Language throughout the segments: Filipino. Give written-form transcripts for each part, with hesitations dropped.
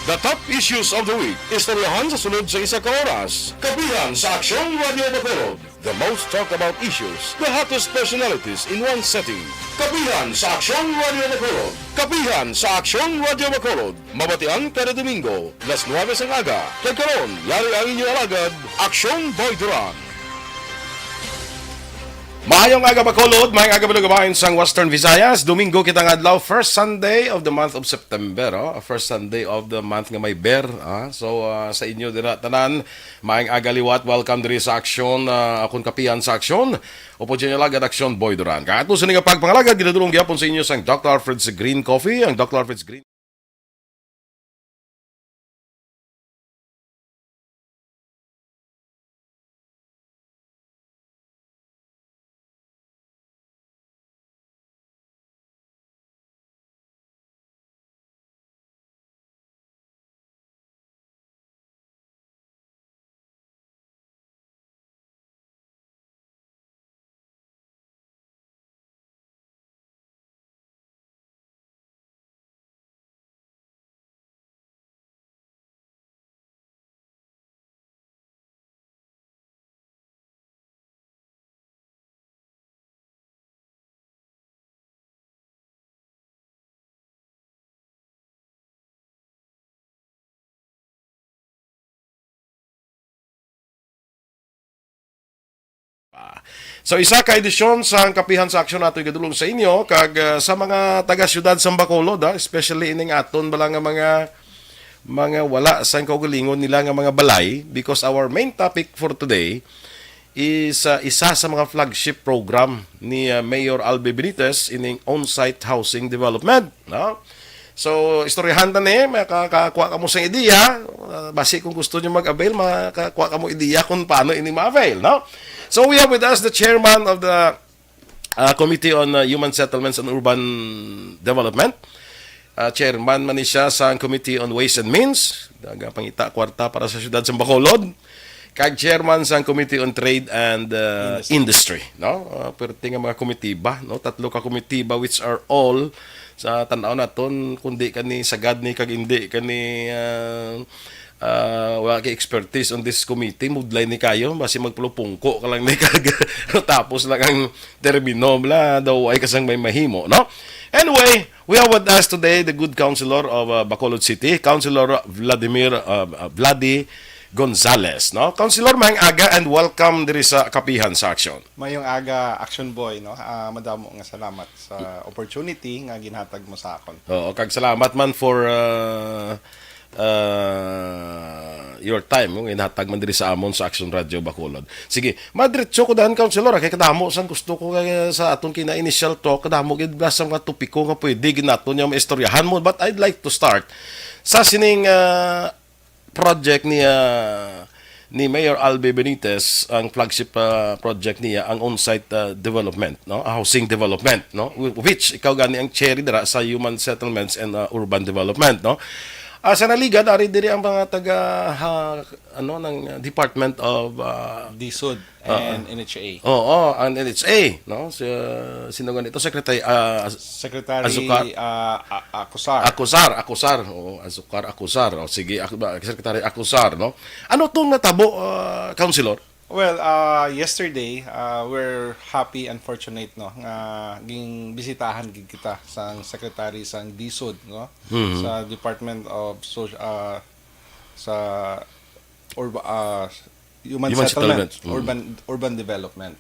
The top issues of the week. Istoryahan sa sunod sa isa ka oras. Kapihan sa Aksyong Radio Bacolod. The most talked about issues. The hottest personalities in one setting. Kapihan sa Aksyong Radio Bacolod. Kapihan sa Aksyong Radio Bacolod. Mabatian kada Domingo. Las 9 sang aga. Kagkaroon, yari ang inyong alagad, Aksyong Boy Duran. Maayong aga Bacolod, maayong aga balugabahin sang Western Visayas. Domingo kitang adlaw, first Sunday of the month of September, first Sunday of the month nga may ber. So sa inyo dira tanan, maayong aga liwat, welcome diri sa Aksyon, akong kapihan sa Aksyon. Upo dyan yung lagad Aksyon Boy Duran. Kahit po sa nga pagpangalagad, ginadulong gyapon sa inyo sang Dr. Alfred's Green Coffee, ang Dr. Alfred's Green So isa ka edisyon sa kapihan sa aksyon nato igadulong sa inyo kag sa mga taga-syudad sa Bacolod, especially ining aton bala nga mga wala sa kaugalingon nila nga mga balay, because our main topic for today is isa sa mga flagship program ni Mayor Albi Benitez ining on-site housing development, no? So, istoryahan ta ni, makakuha ka mo sa ideya, basi kung gusto niyo mag-avail, makakuha ka mo ideya kung paano ini ma-avail, no? So, we have with us the chairman of the Committee on Human Settlements and Urban Development. Chairman man ni siya sa Committee on Ways and Means, pangita kwarta para sa syudad sa Bacolod. Kag chairman sa Committee on Trade and Industry, no? Perti nga mga komitiba, no? Tatlo ka komitiba which are all sa tanaw naton kundi kani sagad ni kag hindi kani wala kay expertise on this committee, mudlay ni kayo basi magpulupungko ka lang ni kag tapos lang ang termino bla daw ay kasang may mahimo, no? Anyway, we have with us today the good councilor of Bacolod City, Councilor Vladimir Vladi Gonzales, no? Councilor, maayong aga and welcome diri sa kapihan sa aksyon. Mayong aga, Action Boy, no? Madamo nga salamat sa opportunity nga ginhatag mo sa akon. Oo, kag salamat man for your time, no? Inhatag man diri sa amon sa Action Radio Bacolod. Sige, madritso ko dahan, Councilor, kay kadamo san gusto ko sa aton kina initial talk, kadamo gid basta mga topiko nga pwede ginaton nga maistoryahan mo, but I'd like to start sa sining project ni Mayor Albi Benitez, ang flagship project niya, ang on-site development, no? Housing development, no? Which ikaw gani ang chair dira sa Human Settlements and Urban Development, no? Sa naligan ari diri ang mga taga ng Department of DSUD and NHA. Oo, ang NHA, no? Sino ganito? Secretary Secretary Acusar. Oh, Acusar. Oh, sige, Secretary Acusar, no? Ano tong natabo, Councilor? Well, yesterday, we're happy and fortunate, no? Nga ging bisitahan gid kita sa secretary sang DSUD, no? Sa Department of sa Human Settlement, Urban Development.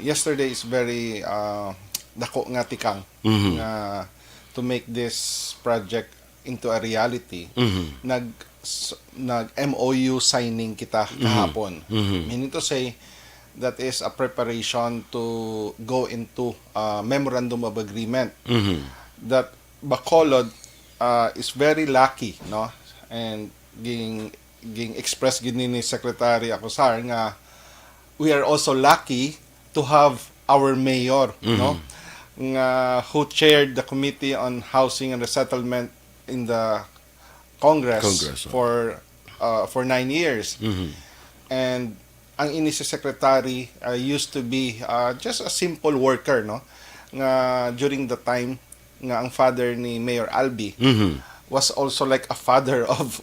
Yesterday is very dako nga tikang nga to make this project into a reality. Nag MOU signing kita kahapon. Meaning to say, that is a preparation to go into memorandum of agreement. That Bacolod is very lucky, no? And ging express gid ni Secretary Acusar nga we are also lucky to have our mayor, no? Nga who chaired the Committee on Housing and Resettlement in the Congress for 9 years. And ang ini si secretary used to be just a simple worker, no? Nga during the time nga ang father ni Mayor Albi was also like a father of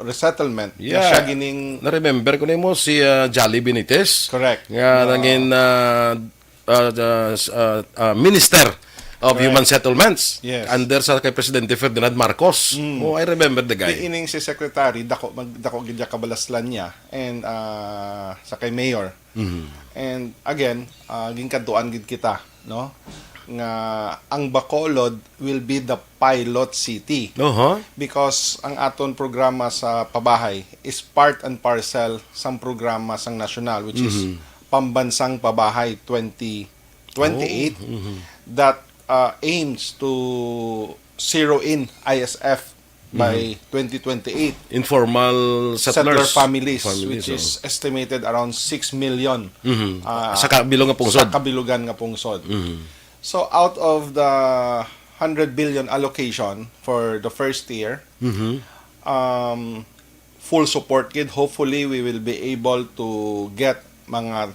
resettlement. Yeah. Siya gining Na-remember ko na mo si Jolly Benitez. correct. Nga naging Minister of Right. Human Settlements. Yes. Under sa kay Presidente Ferdinand Marcos. Oh, I remember the guy. Ining si secretary dako gid kabalaslan niya and sa kay mayor. And again, ginkaduan gid kita, no? Nga ang Bacolod will be the pilot city because ang aton programa sa pabahay is part and parcel sang programa sang national which is Pambansang Pabahay 2028 that aims to zero in ISF by 2028. Informal Settler settlers. families, which is estimated around 6 million sa kabilong nga pungsod. sa kabilugan nga pungsod. So out of the 100 billion allocation for the first year, full support kid, hopefully we will be able to get mga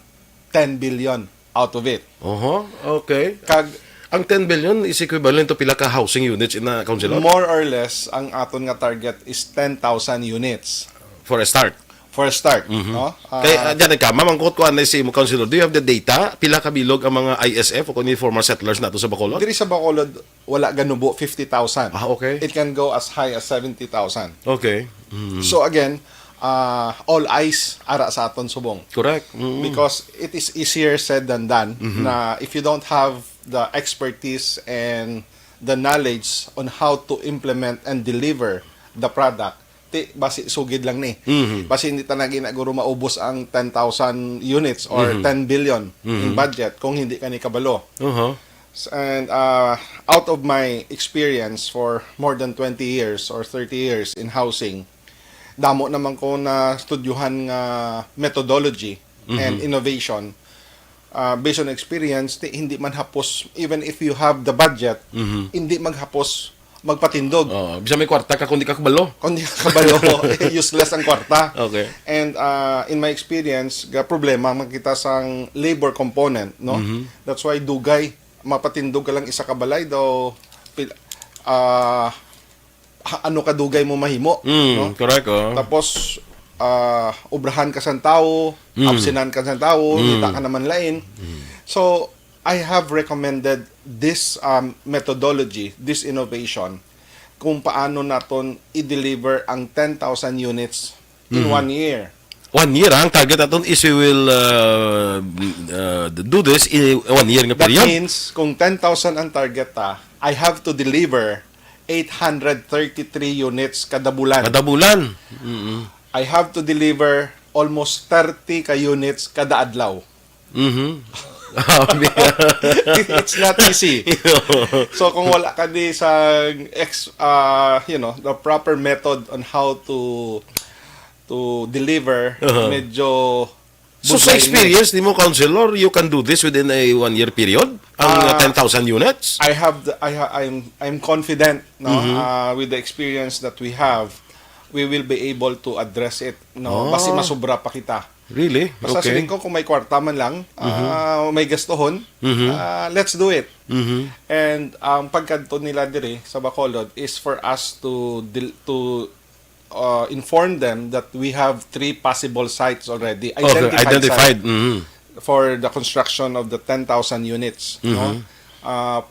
10 billion out of it. Okay. Kag Ang 10 billion is equivalent to pila ka housing units in a councilor more or less ang aton nga target is 10,000 units for a start. for a start, no? Kaya dyan ka, mamangkot ko anay si mo councilor. Do you have the data? Pila ka bilog ang mga ISF o kung former settlers nato sa Bacolod? Diri sa Bacolod wala ganubo 50,000. Okay. It can go as high as 70,000. Okay. So again, all eyes ara sa aton subong. Correct. Because it is easier said than done na if you don't have the expertise and the knowledge on how to implement and deliver the product, basi sugid lang ni. Basi hindi tanagi na guro maubos ang 10,000 units or 10 billion in budget kung hindi ka ni kabalo. And out of my experience for more than 20 years or 30 years in housing, damo naman ko na studyuhan nga methodology and innovation. Based on experience, hindi man hapos, even if you have the budget, hindi maghapos magpatindog. Bisa may kwarta ka kung di ka kabalo. Kung di ka kabalo, useless ang kwarta. Okay. And in my experience, problema makita sang labor component, no? That's why dugay, mapatindog ka lang isa ka balay daw ano ka dugay mo mahimo, no? Correct. Tapos obrahan ka sa tao, absenan ka sa tao, kita ka naman lain. So I have recommended this methodology, this innovation, kung paano naton i-deliver ang 10,000 units in 1 year. 1 year, ang target natin is we will do this in 1 year nga That period. means, kung 10,000 ang target I have to deliver 833 units kada bulan. Kada bulan. I have to deliver almost 30 ka units kada adlaw. It's not easy. So kung wala ka di sa the proper method on how to deliver, medyo So sa experience ni mo councilor, you can do this within a 1 year period? Ang 10,000 units? I'm confident, no, with the experience that we have, we will be able to address it, no. Basi masubra pa kita. Really? Basta Okay. siling ko kung may kwarta man lang, may gastuhon, let's do it. And ang pagkanto nila dire sa Bacolod is for us to inform them that we have 3 possible sites already Identified. sites for the construction of the 10,000 units. No?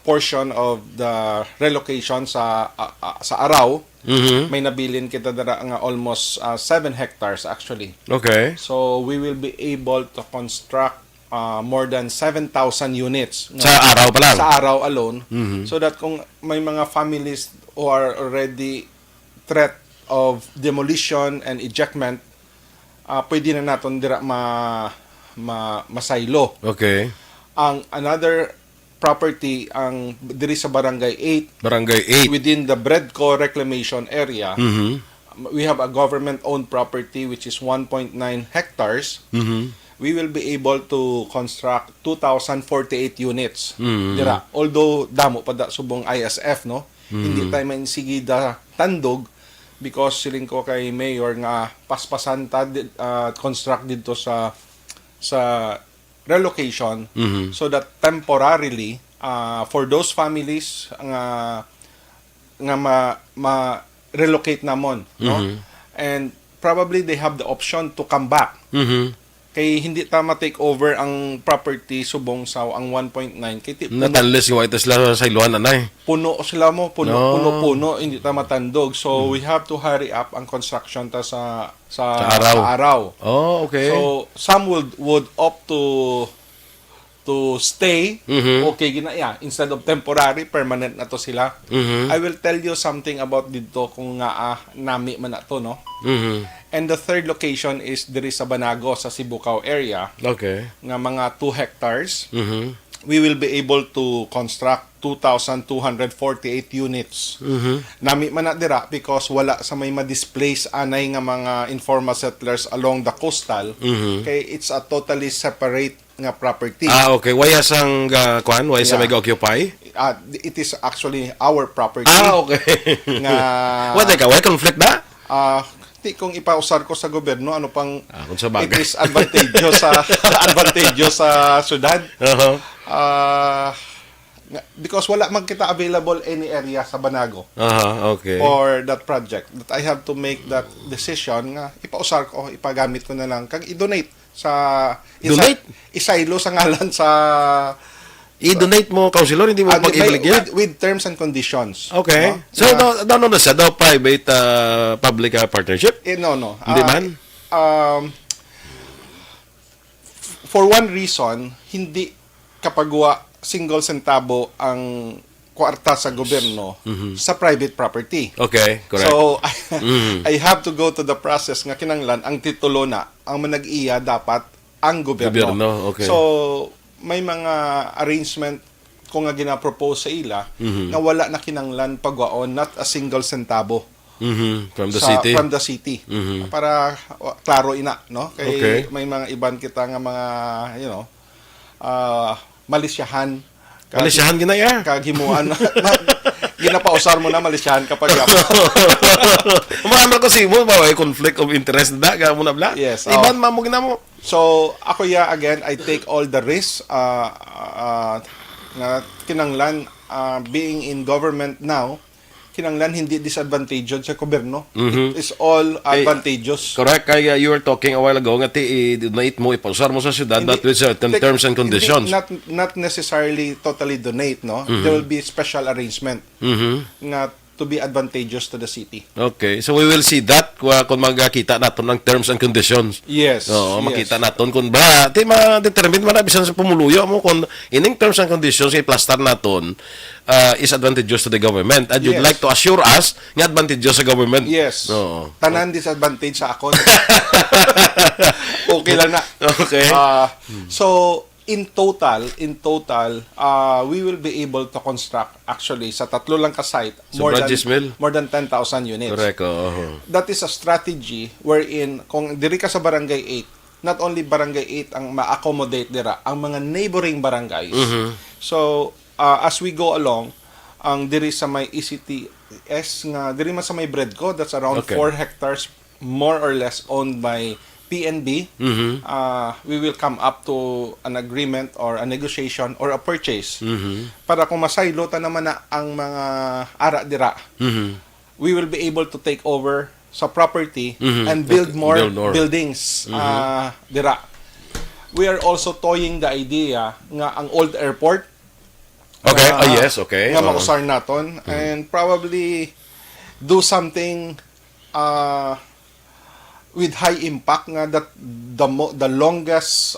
Portion of the relocation sa Araw, may nabilin kita dara nga almost 7 hectares actually. Okay. So we will be able to construct more than 7,000 units Sa araw pa lang? sa Araw alone, so that kung may mga families who are already threat of demolition and ejectment, pwede na naton dira masaylo. Okay. Ang another property ang diri sa Barangay 8 Barangay 8. within the Bredco reclamation area. We have a government-owned property which is 1.9 hectares. We will be able to construct 2,048 units. Dira. Although damo pa da subong ISF, no? Hindi tayo mainsigi da tandog because siling ko kay Mayor nga paspasan ta construct dito sa relocation so that temporarily for those families nga relocate namon, no? And probably they have the option to come back. Kay hindi ta ma-take over ang property subong sa ang 1.9 kay Natanlis yung white sila sa iluhan anay. puno sila mo, No. puno, hindi ta matandog. So we have to hurry up ang construction ta sa araw. sa araw. Oh, okay. So some would opt to stay. Okay ginaya instead of temporary, permanent na to sila. I will tell you something about dito kung nga nami man na to, no. And the third location is diri sa Banago sa Sibucao area Okay. nga mga 2 hectares. We will be able to construct 2,248 units. Nami man na dira because wala sa may ma-displace anay nga mga informal settlers along the coastal. Kay it's a totally separate nga property. Okay. Wayas ang kuan, wayas sa Yeah. mega occupy. It is actually our property. Okay. nga What ka? Why conflict na? di kung ipausar ko sa gobyerno ano pang Kung sa it bagay. is advantageous sa advantageous sa syudad. Because wala man kita available any area sa Banago Okay. for that project, that I have to make that decision nga ipausar ko, ipagamit ko na lang kag i-donate sa Donate? isaylo sa ngalan sa I-donate mo, councilor, hindi mo pag-ibalik yan? with terms and conditions. Okay. No? So, no na siya, daw private public partnership? No. Hindi man? For one reason, hindi kapagwa single centavo ang kwarta sa gobyerno sa private property. Okay, correct. So, I have to go to the process nga kinanglan ang titulo na ang manag-iya dapat ang gobyerno. Gobyerno, okay. So, may mga arrangement ko nga ginapropose sa ila na wala na kinanglan pagwaon, not a single centavo. From the city? From the city. Para klaro ina, no? Kay Okay. may mga iban kita nga mga, malisyahan. Malisyahan ginaya. Kagimuan. Ginapausar mo na malisyahan kapag Umaano ko si mo, ba, conflict of interest na, ka mo na bla? Yes, Iban, mo gina mo. So, ako again, I take all the risks na kinanglan being in government now, kinanglan hindi disadvantageous sa gobyerno. It is all advantageous. Correct. Kaya you were talking a while ago nga i-donate mo, ipausar mo sa syudad, but with certain terms and conditions. Not necessarily totally donate, no? There will be special arrangement nga to be advantageous to the city. Okay. So we will see that kung magkakita natin ng terms and conditions. Yes. Oo, yes. makita natin kung ba, ma-determine man na bisan sa pumuluyo mo kung ining terms and conditions i-plaster natin is advantageous to the government. And you'd Yes. like to assure us nga advantageous sa government. Yes. Oo. Tanan disadvantage sa ako. Okay lang na. Okay. So in total, we will be able to construct actually sa tatlo lang ka site Sa Branches Mill? more than 10,000 units. Correct. Oo. That is a strategy wherein kung diri ka sa barangay 8, not only barangay 8 ang ma-accommodate dira, ang mga neighboring barangays. So as we go along, ang diri sa may ECTS nga diri man sa may Bredco, that's around Okay. 4 hectares more or less owned by PNB. We will come up to an agreement or a negotiation or a purchase para kung masaylo ta naman na ang mga ara dira, we will be able to take over sa property and build more Build more. buildings dira. We are also toying the idea nga ang old airport Okay. nga- Yes. Okay. nga Oo. mausar naton and probably do something with high impact nga that the longest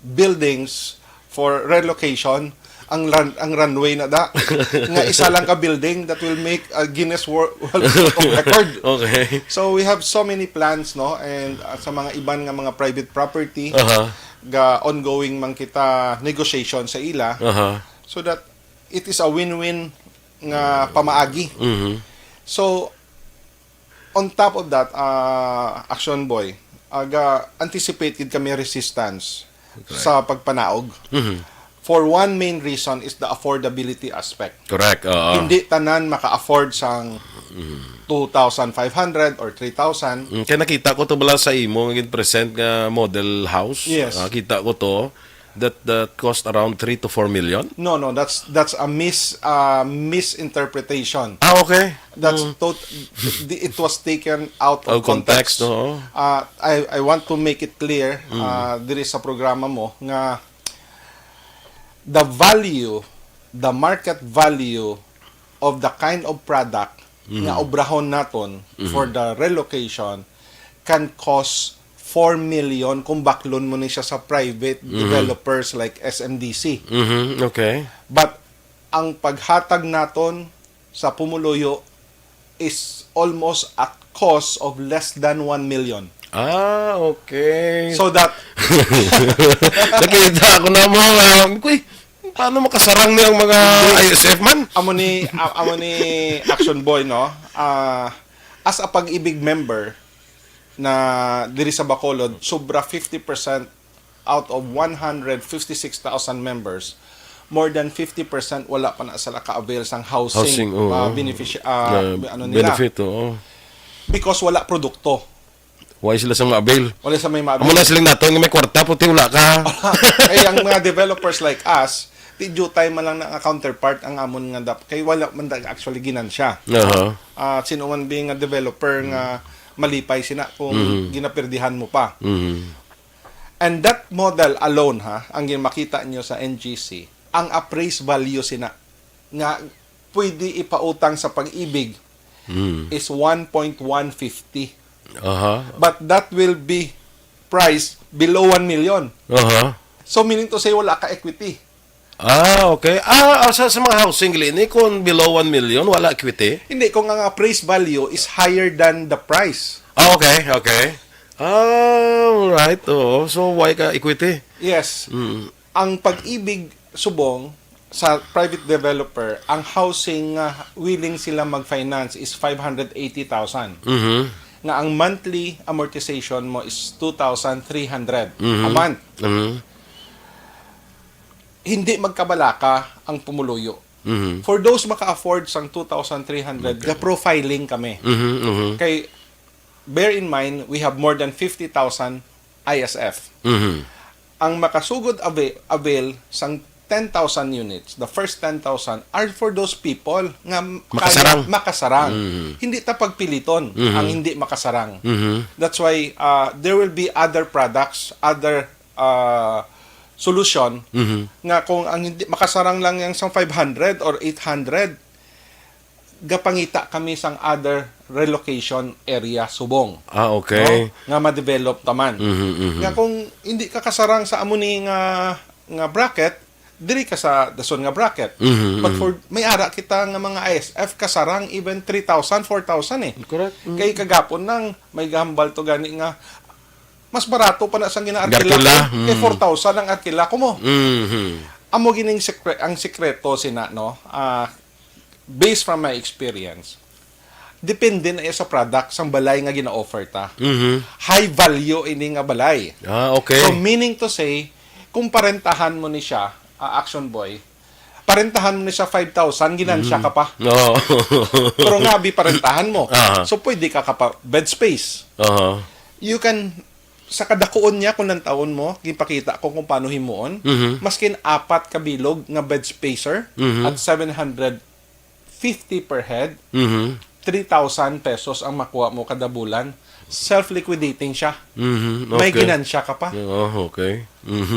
buildings for relocation ang runway na da nga isa lang ka building that will make a Guinness World Book of Record. Okay. So we have so many plans, no, and sa mga iban nga mga private property ga ongoing man kita negotiation sa ila so that it is a win-win nga pamaagi. So on top of that, Action Boy, anticipated kami resistance sa pagpanaog. For one main reason is the affordability aspect. Correct. Oo. Hindi tanan maka-afford sang 2,500 or 3,000. Kaya nakita ko to bala sa imo nga present nga model house. Yes. Kita ko to that cost around 3 to 4 million. No, that's a misinterpretation. Okay. That's it was taken out of context. oo. I want to make it clear diri sa programa mo nga the market value of the kind of product nga obrahon naton for the relocation can cost 4 million kung baklon mo ni siya sa private developers like SMDC. Okay. But ang paghatag naton sa Pumuluyo is almost at cost of less than 1 million. Okay. So that Nakita ko na kuy, paano makasarang niya ang mga ISF man? amo ni Action Boy, no? As a Pag-ibig member na diri sa Bacolod, sobra 50% out of 156,000 members, more than 50% wala pa na sila ka-avail sang housing, oo. ano nila. Benefit, oo. Because wala produkto. Why sila sa mga-avail? Wala sa may Amo maabil. na silang nato, nga may kwarta, puti wala ka. Kaya ang mga developers like us, di due time man lang na counterpart ang amon nga kay wala man actually ginansya. Sino man being a developer nga malipay sina kung ginapirdihan mo pa. And that model alone ang makita nyo sa NGC, ang appraised value sina nga pwede ipautang sa Pag-ibig is 1.150. But that will be priced below 1 million. So meaning to say wala ka equity. Okay. Sa mga housing lini, kung below 1 million, wala equity? Hindi, kung ang appraised value is higher than the price. Okay. Right. Oo. So, why ka equity? Yes. Ang Pag-ibig subong sa private developer, ang housing willing sila mag-finance is 580,000. Nga ang monthly amortization mo is 2,300 a month. Hindi magkabalaka ang Pumuluyo. For those maka-afford sang 2,300, ga-profiling kami. Kay, bear in mind, we have more than 50,000 ISF. Ang makasugod avail sang 10,000 units, the first 10,000 are for those people nga makasarang. Hindi ta pagpiliton ang hindi makasarang. That's why there will be other products, other solution nga kung ang hindi makasarang lang yang sang 500 or 800, gapangita kami sang other relocation area subong. Okay. No? Nga ma-develop taman. Nga kung hindi ka kasarang sa amo ni nga bracket, diri ka sa dason nga bracket. But for may ara kita nga mga ISF kasarang even 3,000, 4,000 eh. Correct. Kay kagapon nang may gahambal to gani nga mas barato pa na sang gina-arkila ko. Kay 4,000 ang arkila ko mo. Amo gining ang sekreto sina, no? Based from my experience, depende na sa product sang balay nga gina-offer ta. High value ini nga balay. Okay. So meaning to say, kung parentahan mo ni siya, Action Boy, parentahan mo ni siya 5,000, ginansya ka pa. Pero nga parentahan mo. So pwede ka pa bed space. You can sa kadakuon niya kung ng taon mo, gipakita ko kung paano himuon, maskin 4 kabilog nga bed spacer at 750 per head, 3,000 pesos ang makuha mo kada bulan. Self-liquidating siya. Okay. May ginansya ka pa. Okay.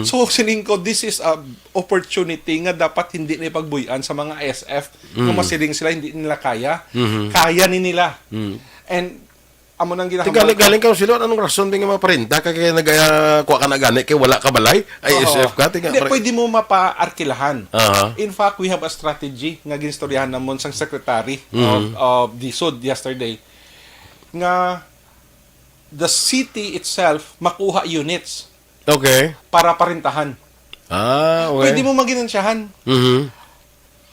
So, sining ko, this is a opportunity nga dapat hindi na pagbuyan sa mga ISF. Kung masiling sila, hindi nila kaya. Kaya ni nila. And amo nang ginahambal. Galing ka sila, anong rason din nga maparenta? Kaya kuha ka na gani, kay wala ka balay? ISF ka? Hindi, pwede mo mapa-arkilahan. In fact, we have a strategy nga ginistoryahan namon sang secretary of the SUD yesterday nga the city itself makuha units para parintahan. Okay. Pwede mo maginansyahan.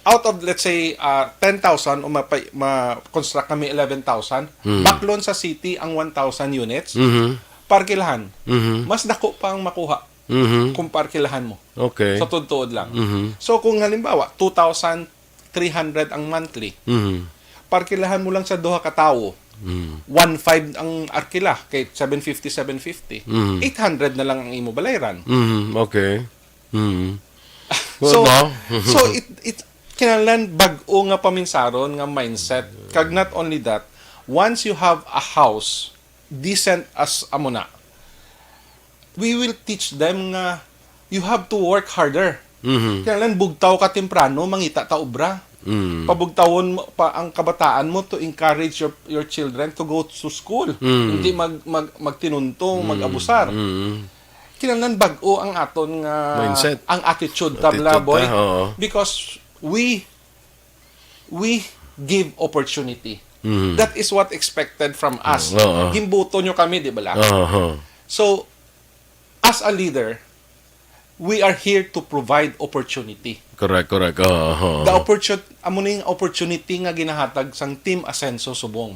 Out of, let's say, 10,000 o ma-construct kami 11,000, baklon sa city ang 1,000 units, parkilahan. Mas dako pa ang makuha kung parkilahan mo. Okay. Sa tuod lang. So, kung halimbawa, 2,300 ang monthly, parkilahan mo lang sa duha ka tawo, 1,500 ang arkila, kay 750, 800 na lang ang imo balayran. Okay. So, Well, no. so it kinahanglan bag-o nga paminsaron nga mindset. Kag not only that, once you have a house decent as amo na, we will teach them nga you have to work harder. Kinahanglan bugtaw ka temprano, mangita ta obra. Pabugtawon mo pa ang kabataan mo to encourage your children to go to school. Hindi magtinuntong, mag-abusar. Kinahanglan bag-o ang aton nga Mindset. ang attitude tabla Attitude boy. oo. Because we give opportunity. That is what expected from us. Oo. Gimbuto nyo kami, di ba la? Oo. So, as a leader, we are here to provide opportunity. Correct. Oo. The opportunity nga ginahatag sang Team Asenso Subong.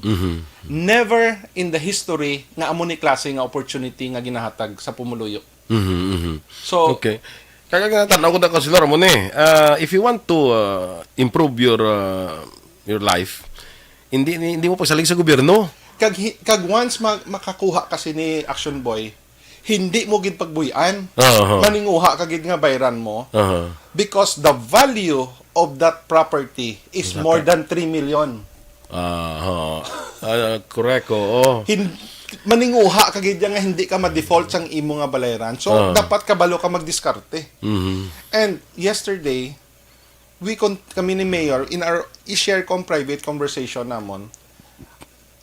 Never in the history nga amo ni klase nga opportunity nga ginahatag sa pumuluyo. So, Okay. Kaya nga tanaw ko na Councilor mo ni. If you want to improve your life, hindi mo pagsalig sa gobyerno. kag once makakuha kasi ni Action Boy, hindi mo gid pagbuyan. Oo. Maninguha ka gid nga bayran mo Oo. because the value of that property is more than 3 million. Correct. Oo. Maninguha ka gid nga hindi ka ma-default sang imo nga balayran. So dapat kabalo ka magdiskarte. And yesterday, kami ni Mayor in our i-share kong private conversation namon,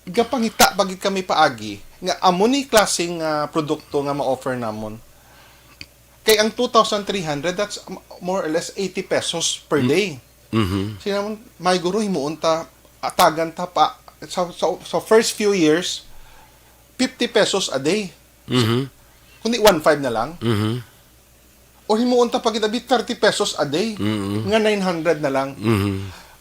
gapangita bagid kami paagi nga amo ni klaseng produkto nga ma-offer namon. Kay ang 2,300, that's more or less 80 pesos per day. Sinamon, may guro himuon ta atagan ta pa so first few years 50 pesos a day. Kundi 1.5 na lang. O himuon ta pagid 30 pesos a day. Nga 900 na lang.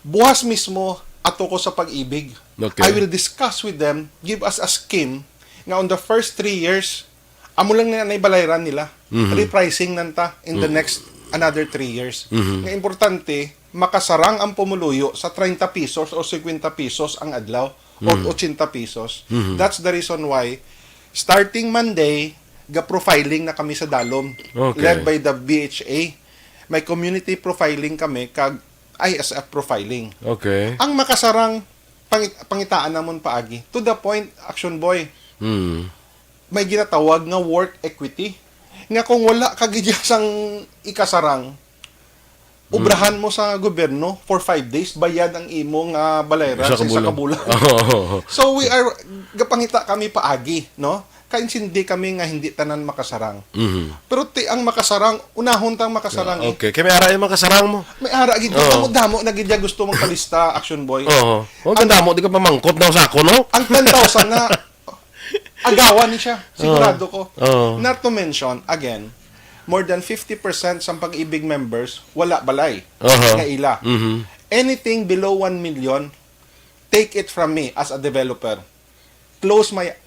Bukas mismo ato ko sa pag-ibig. Okay. I will discuss with them, give us a scheme nga on the first 3 years, amo lang na naibalayran nila. Repricing nanta in the next another 3 years. Nga importante, makasarang ang pumuluyo sa 30 pesos o 50 pesos ang adlaw o 80 pesos. That's the reason why starting Monday, ga-profiling na kami sa Dalom. Okay. Led by the BHA. May community profiling kami kag ISF profiling. Okay. Ang makasarang pangitaan namon paagi. To the point, Action Boy, may ginatawag nga work equity. Nga kung wala ka sang ikasarang, ubrahan mo sa gobyerno for 5 days, bayad ang imong balayran sa isa kabulan. So we are, gapangita kami paagi, no? Kainsindi kami nga hindi tanan makasarang. Pero ang makasarang, unahon tang makasarang Okay. Kaya may ara yung makasarang mo. May ara gid damo na gid gusto mong palista, Action Boy. Oo. Oh, ganda mo, di ka pamangkot na usako, no? Ang 10,000 na agawan ni siya. Sigurado ko. Oo. Not to mention, again, more than 50% sa pag-ibig members, wala balay. Uh-huh. Nga ila. Anything below 1 million, take it from me as a developer.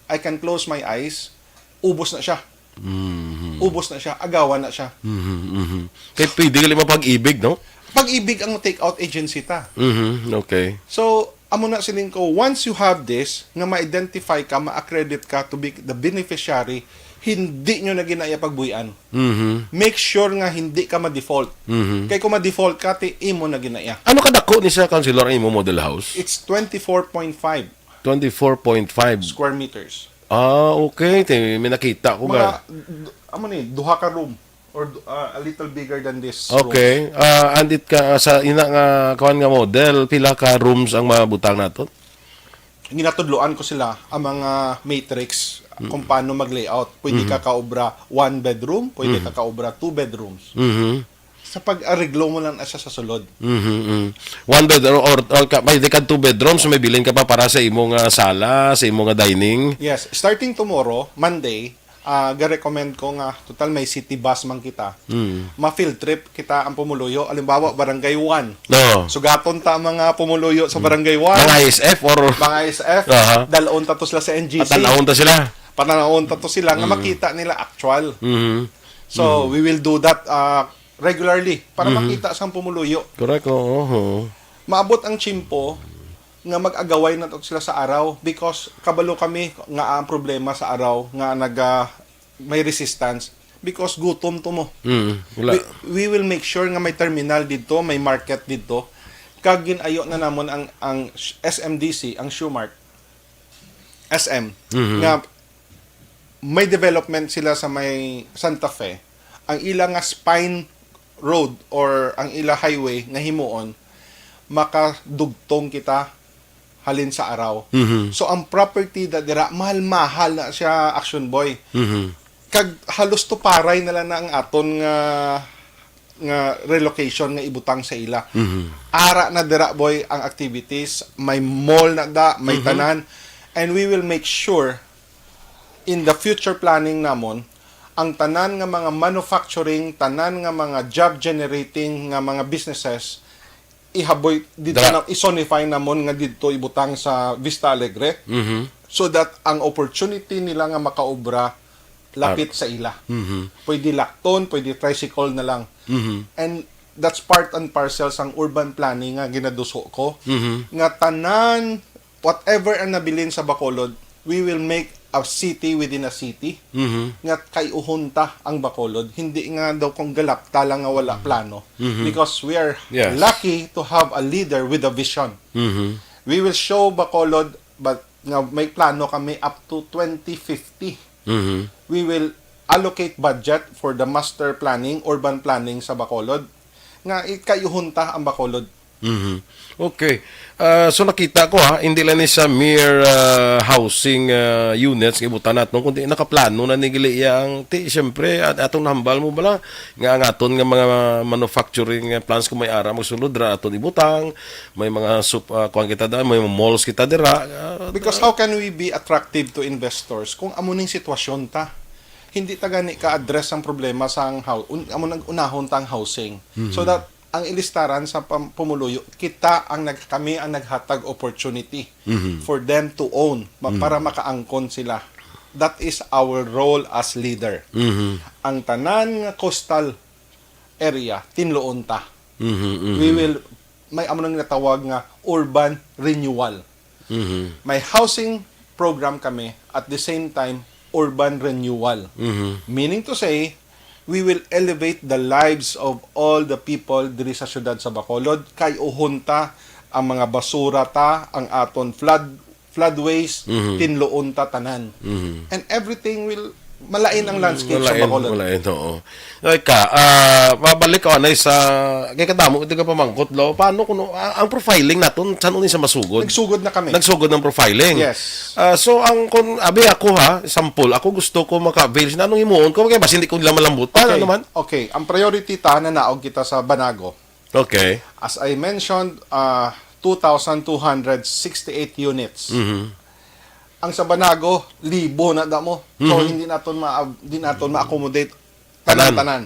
I can close my eyes, ubos na siya. Ubos na siya, agawan na siya. Kaya pwede ka lima pag-ibig, no? Pag-ibig ang take-out agency ta. Okay. So, amo na siling ko, once you have this, nga ma-identify ka, ma-accredit ka to be the beneficiary, hindi nyo na ginaya pagbuyan. Make sure nga hindi ka ma-default. Kaya kung ma-default ka, imo na ginaya. Ano kadako ni sa Councilor imo model house? It's 24.5 24.5 square meters. Okay. May nakita ko Mga, ba? duha ka room or a little bigger than this room. Okay. Andit ka sa ina nga kawan nga model, pila ka rooms ang mabutang nato? Ginatudloan ko sila ang mga matrix kung paano mag-layout. Pwede ka kaobra 1 bedroom, pwede ka kaobra 2 bedrooms. Sa pag-areglo mo lang siya sa sulod. One bedroom or may di ka 2 bedrooms, may bilin ka pa para sa imong sala, sa imong dining. Yes, starting tomorrow, Monday, ga-recommend ko nga, total may city bus man kita. Ma-field trip kita ang pumuluyo. Alimbawa, Barangay 1. No. Sugaton ta mga pumuluyo sa Barangay 1. Mga ISF or Mga SF, dalawon ta to sila sa NGC. patanahon ta sila. Panahon ta to sila nga makita nila actual. So, we will do that regularly para makita sang pumuluyo. Correct. Oo. Maabot ang chimpo nga mag-agaway na to sila sa araw because kabalo kami nga ang problema sa araw nga may resistance because gutom to mo. Wala. We will make sure nga may terminal dito, may market dito kag ginayo na namon ang SMDC, ang Shoemart SM nga may development sila sa may Santa Fe. Ang ila nga spine road or ang ila highway nga himuon makadugtong kita halin sa araw. So ang property da dira mahal-mahal na siya, Action Boy. Kag halos to paray na lang na ang aton nga relocation nga ibutang sa ila. Ara na dira boy ang activities, may mall na da, may tanan, and we will make sure in the future planning namon ang tanan nga mga manufacturing, tanan nga mga job generating nga mga businesses ihaboy dito na isonify namon nga dito ibutang sa Vista Alegre so that ang opportunity nila nga makaobra lapit sa ila. Pwede lakton, pwede tricycle na lang. And that's part and parcel sang urban planning nga ginaduso ko. Nga tanan, whatever ang nabilin sa Bacolod, we will make a city within a city. Nga kay uhunta ang Bacolod. Hindi nga daw kung galapta lang nga wala plano. Because we are lucky to have a leader with a vision. We will show Bacolod, but nga may plano kami up to 2050. We will allocate budget for the master planning, urban planning sa Bacolod nga ikayuhunta ang Bacolod. Okay. So nakita ko hindi lang ni sa mere housing units nga ibutan naton kundi nakaplano na nigili yang syempre atong nahambal mo bala nga ang aton nga mga manufacturing plants kung may ara magsulod ra aton ibutang, may mga kuan kita da, may mga malls kita dira. Because how can we be attractive to investors kung amo ning sitwasyon ta? Hindi ta gani ka-address ang problema sa amo nang unahon tang housing. So that ang ilistaran sa pumuluyo, kami ang naghatag opportunity for them to own para makaangkon sila. That is our role as leader. Ang tanan nga coastal area tinloon ta. We will may amo nang natawag nga urban renewal. May housing program kami at the same time urban renewal. Meaning to say, we will elevate the lives of all the people diri sa syudad sa Bacolod kay uhunta ang mga basura ta, ang aton floodways, tinloon ta tanan. And everything will malain ang landscape sa Bacolod. Malain, oo. Babalik ko na sa kay kadamo ito ka pamangkot lo. Paano kuno ang profiling naton saan ni sa masugod? Nagsugod na kami. Nagsugod ng profiling. Yes. So ang kun abi ako sample, ako gusto ko maka-avail na anong himuon ko kay bas hindi ko nila malambutan ano naman. Okay, ang priority ta na naog kita sa Banago. Okay. As I mentioned, 2,268 units. Ang sa Banago, libo na damo. So hindi naton ma-accommodate tanan-tanan.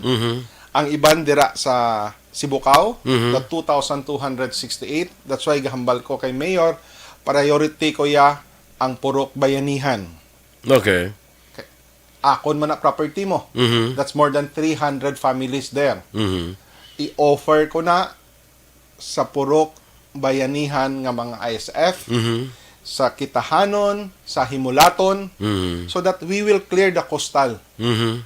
Ang iban dira sa Sibukao, the 2,268. That's why gahambal ko kay Mayor, priority ko ang Purok Bayanihan. Okay. Akon man na property mo. That's more than 300 families there. I-offer ko na sa Purok Bayanihan nga mga ISF, sa Kitahanon, sa Himulaton, so that we will clear the coastal.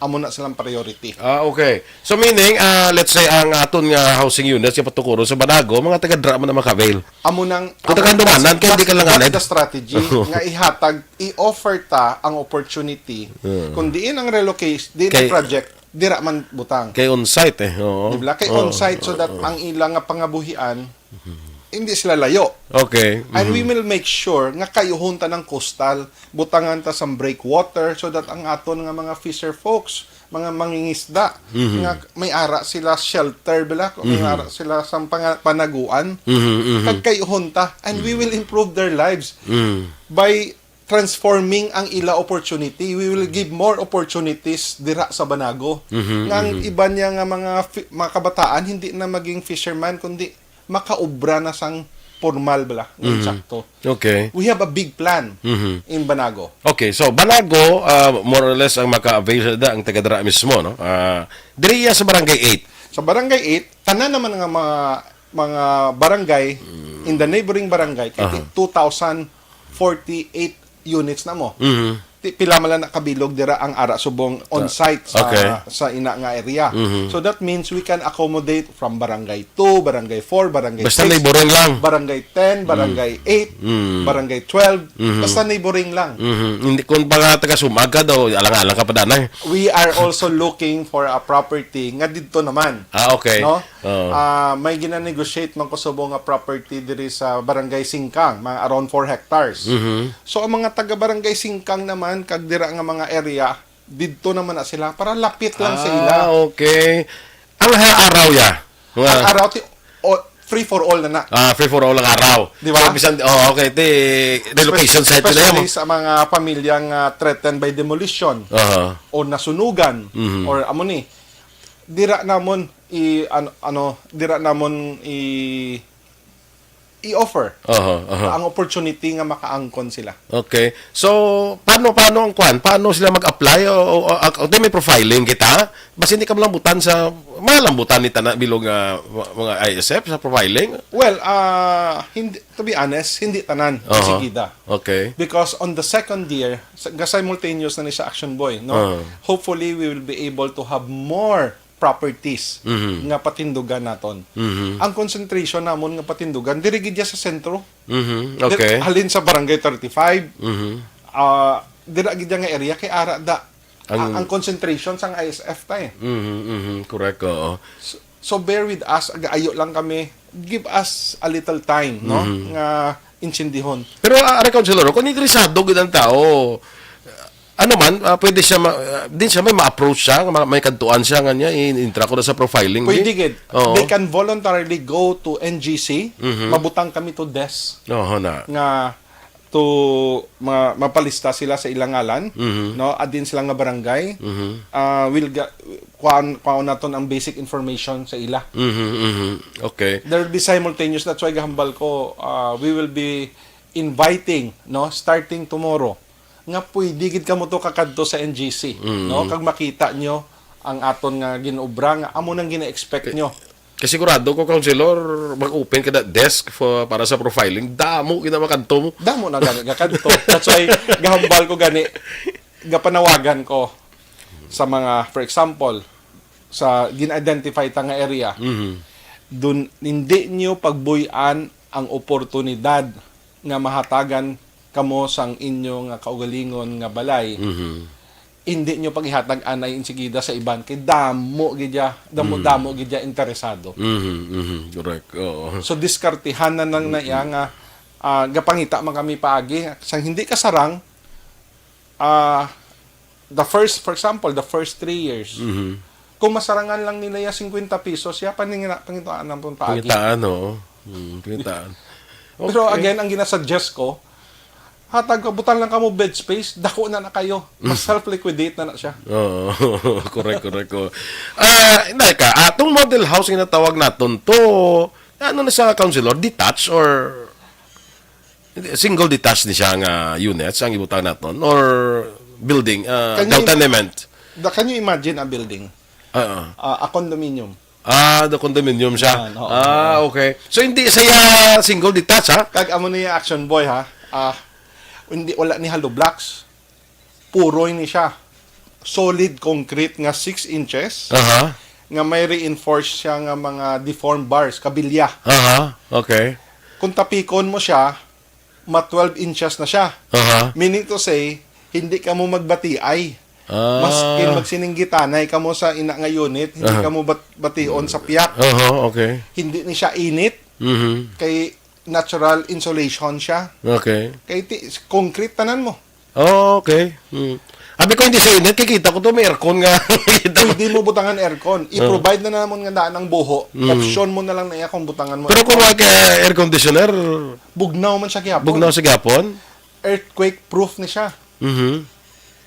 Amo na silang priority. Okay. So meaning, let's say, ang aton nga housing units, yung patukuro sa Banago, mga taga-dra mo na maka-avail. Amo nang... Kung taga-dumanan, kaya hindi ka lang That's the strategy. Nga ihatag, i-offer ta ang opportunity. Kung diin ang relocation, diin ang project, dira man butang. Kay on-site Oo. Diba? Kay on-site, so that ang ilang nga pangabuhian, hindi sila layo. Okay. And we will make sure nga kayuhunta ng coastal, butangan ta sa breakwater so that ang aton nga mga fisher folks, mga mangingisda, nga may ara sila shelter bala, may ara sila sa panaguan, kag kayuhunta, and we will improve their lives by transforming ang ila opportunity. We will give more opportunities dira sa Banago. Nga iba niya nga mga kabataan hindi na maging fisherman kundi makaubra na sang formal bala, sakto. Okay. We have a big plan in Banago. Okay, so Banago, more or less ang maka-avail ang taga-dra mismo, no? Diri sa Barangay 8. Sa Barangay 8, tanan naman nga mga barangay in the neighboring barangay, 2,048 units na mo. pila man lang nakabilog dira ang ara subong on-site sa Okay. sa ina nga area. So that means we can accommodate from barangay 2, barangay 4, barangay Basta 6, neighboring lang. barangay 10, barangay 8, barangay 12, basta neighboring lang. Hindi kung pa taga Sumag ka daw, alang-alang ka pa danay. We are also looking for a property nga didto naman. Okay. No? Oo. May gina-negotiate man ko subong nga property diri sa barangay Singkang, mga around 4 hectares. So ang mga taga barangay Singkang naman kag dira nga mga area didto naman na sila para lapit lang sa ila. Okay. Ang araw ya. Ang araw free for all na. Free for all ang araw. Di ba? So, bisan, okay. Relocation site na Especially yan. sa mga pamilyang threatened by demolition o nasunugan or amo ni dira namon i-offer ang opportunity nga makaangkon sila. Okay. So, paano ang kwan? Paano sila mag-apply? O may profiling kita? Basta hindi ka malambutan sa malambutan ni Tana bilog mga ISF sa profiling? Well, hindi, to be honest, hindi tanan sigida. Okay. Because on the second year, simultaneous na ni sa Action Boy, no? Hopefully, we will be able to have more properties nga patindugan naton. Ang concentration namon nga patindugan diri gid sa sentro. Okay. Halin sa barangay 35. Dira gid nga area kay ara da. Ang concentration sang ISF ta eh. Correct. Oo. So bear with us, ayo lang kami. Give us a little time, no? Nga insindihon. Pero Councilor, kung interesado gid ang tao, ano man, pwede siya din siya may ma-approach siya, may kantuan siya nga niya, intra ko na sa profiling. Pwede gid. Oo. They can voluntarily go to NGC. Mabutang kami to desk Oo na. nga to mapalista sila sa ilang ngalan, no? Adin sila nga barangay. We'll kuan naton ang basic information sa ila. Okay. There will be simultaneous, that's why gahambal ko, we will be inviting, no, starting tomorrow nga pwede gid kamo to kakadto sa NGC, no, kag makita nyo ang aton nga ginobra nga amo nang gina-expect nyo. Kasi sigurado ko, Councilor, mag-open ka na desk para sa profiling, damo kita makanto mo. Damo na gani kakadto. That's why gahambal ko gani gapanawagan ko sa mga, for example, sa gin-identify ta nga area. Dun hindi nyo pagbuy-an ang oportunidad nga mahatagan kamo sang inyong kaugalingon nga balay. Hindi nyo paghihatag anay insigida sa iban kay damo gidya interesado. Correct. Oo. So diskartihan na nang naiya nga gapangita man kami paagi sang hindi kasarang for example the first 3 years. Kung masarangan lang nila ya 50 pesos ya pangitaan ng paagi. Pangitaan, oo. Pangitaan. Okay. Pero again ang ginasuggest ko, hatag kabutan lang kamo bed space, dako na kayo. Mas self-liquidate na siya. Oo. Correct. Hindi ka, atong model house nga tawag naton to, ano na sa Councilor, detached or single detached ni siya nga units ang ibutang naton or building, tenement. Can you imagine a building? A condominium. The condominium siya. Yan, oo. Okay. So hindi saya single detached ha? Kag amo ni Action Boy ha. Hindi wala ni hollow blocks. Puroy ni siya. Solid concrete nga 6 inches. Nga may reinforced siya nga mga deformed bars, kabilya. Okay. Kung tapikon mo siya, 12 inches na siya. Meaning to say, hindi ka mo magbatiay. Maskin magsininggitanay ka mo sa ina nga unit, hindi ka mo bation sa piyak. Okay. Hindi ni siya init. Kay natural insulation siya. Okay. Kay concrete tanan mo. Okay. Abi ko hindi sa init, kikita ko to may aircon nga. Hindi mo butangan aircon. I-provide na namon nga daan ng buho. Option mo na lang na iya kung butangan mo. Pero kung air conditioner, bugnaw man siya gyapon. bugnaw sa gapon. Earthquake proof ni siya.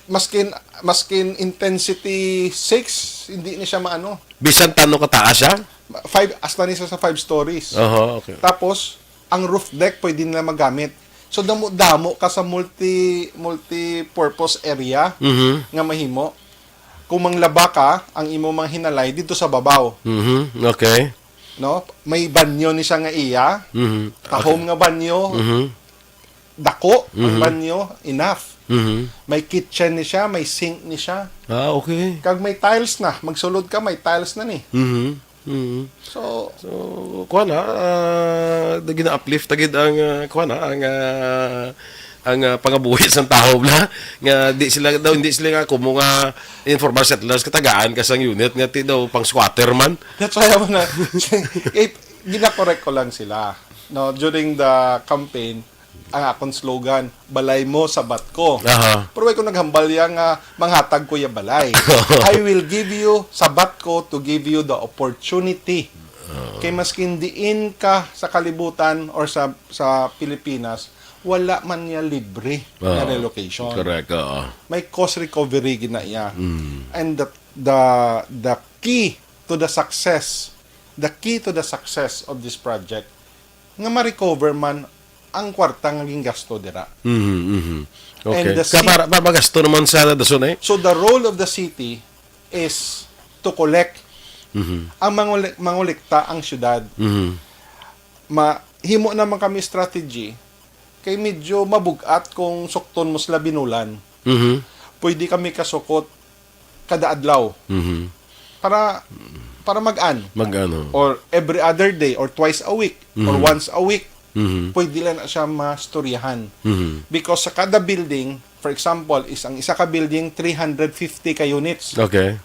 Maskin intensity 6, hindi ni siya maano. Bisan tano kataas siya? 5 hasta ni siya sa 5 stories. Okay. Tapos ang roof deck pwede nila magamit. So damo ka sa multi-purpose area nga mahimo. Kung manglaba ka, ang imo mang hinalay dito sa babaw. Okay. No? May banyo ni siya nga iya. Tahom nga banyo. dako ang banyo, enough. Mhm. May kitchen ni siya, may sink ni siya. Ah, okay. Kag may tiles na, magsulod ka, may tiles na ni. Mhm. Mhm. So, So, kuha na, gina-uplift agad ang, kuha na, ang pangabuhi sa tao bla nga hindi sila nga kumo nga informal settlers katagaan kasang unit nga ti daw pang squatter man. that's why ako na, gina-correct ko lang sila. No, during the campaign, ang akong slogan, balay mo, sabat ko. Aha. Pero ko naghambal yang manghatag ko ya balay. I will give you sabat ko to give you the opportunity. Kay maskin diin ka sa kalibutan or sa Pilipinas, wala man niya libre na relocation. Correct. May cost recovery gina iya. And the key to the success of this project nga ma-recover man ang kwartang naging gasto dira. Mhm. Mhm. Okay. And the Para magasto naman sa dason eh. So the role of the city is to collect ang mangolekta ang syudad. Mhm. Mahimo naman kami strategy kay medyo mabugat kung sukton mo sila binulan. Mhm. Pwede kami kasukot kada adlaw Mhm. para mag-an Magano. or every other day or twice a week or once a week. Mhm. Pwede lang na siya mastoryahan. Mhm. Because sa kada building, for example, ang isa ka building 350 ka units. Okay.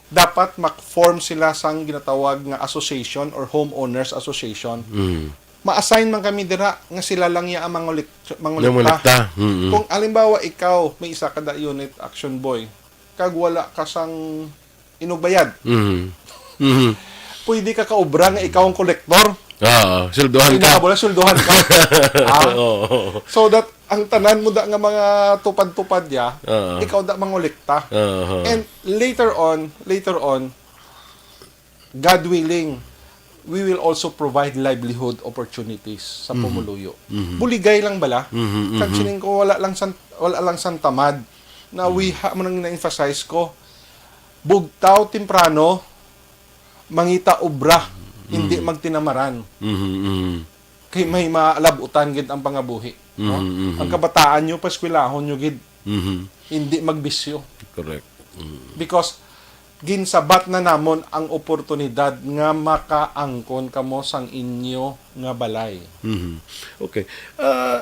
Dapat mag-form sila sang ginatawag nga association or homeowners association. Mhm. Ma-assign man kami dira nga sila lang ya ang mangolekta. Namulekta. Mhm. Kung alimbawa ikaw may isa kada unit action boy, kag wala ka sang inugbayad, Mhm. Mhm. pwede ka kaobra nga ikaw ang kolektor. Silduhan Hindi ka. ka wala sulduhan ka. Oo. So that ang tanan mo da nga mga tupad-tupad ya, Oo. ikaw da mangolekta. Oo. And later on, God willing, we will also provide livelihood opportunities sa Pumuluyo. Buligay lang bala. Kag sining ko wala lang san tamad na man ang na-emphasize ko. Bugtaw temprano, mangita obra, hindi magtinamaran. Mhm. Mhm. Kay may maalabutan gid ang pangabuhi. No? Ang kabataan nyo, paskwilahon nyo gid, Mhm. hindi magbisyo. Correct. Because ginsabat na namon ang oportunidad nga makaangkon kamo sang inyo nga balay. Mhm. Okay.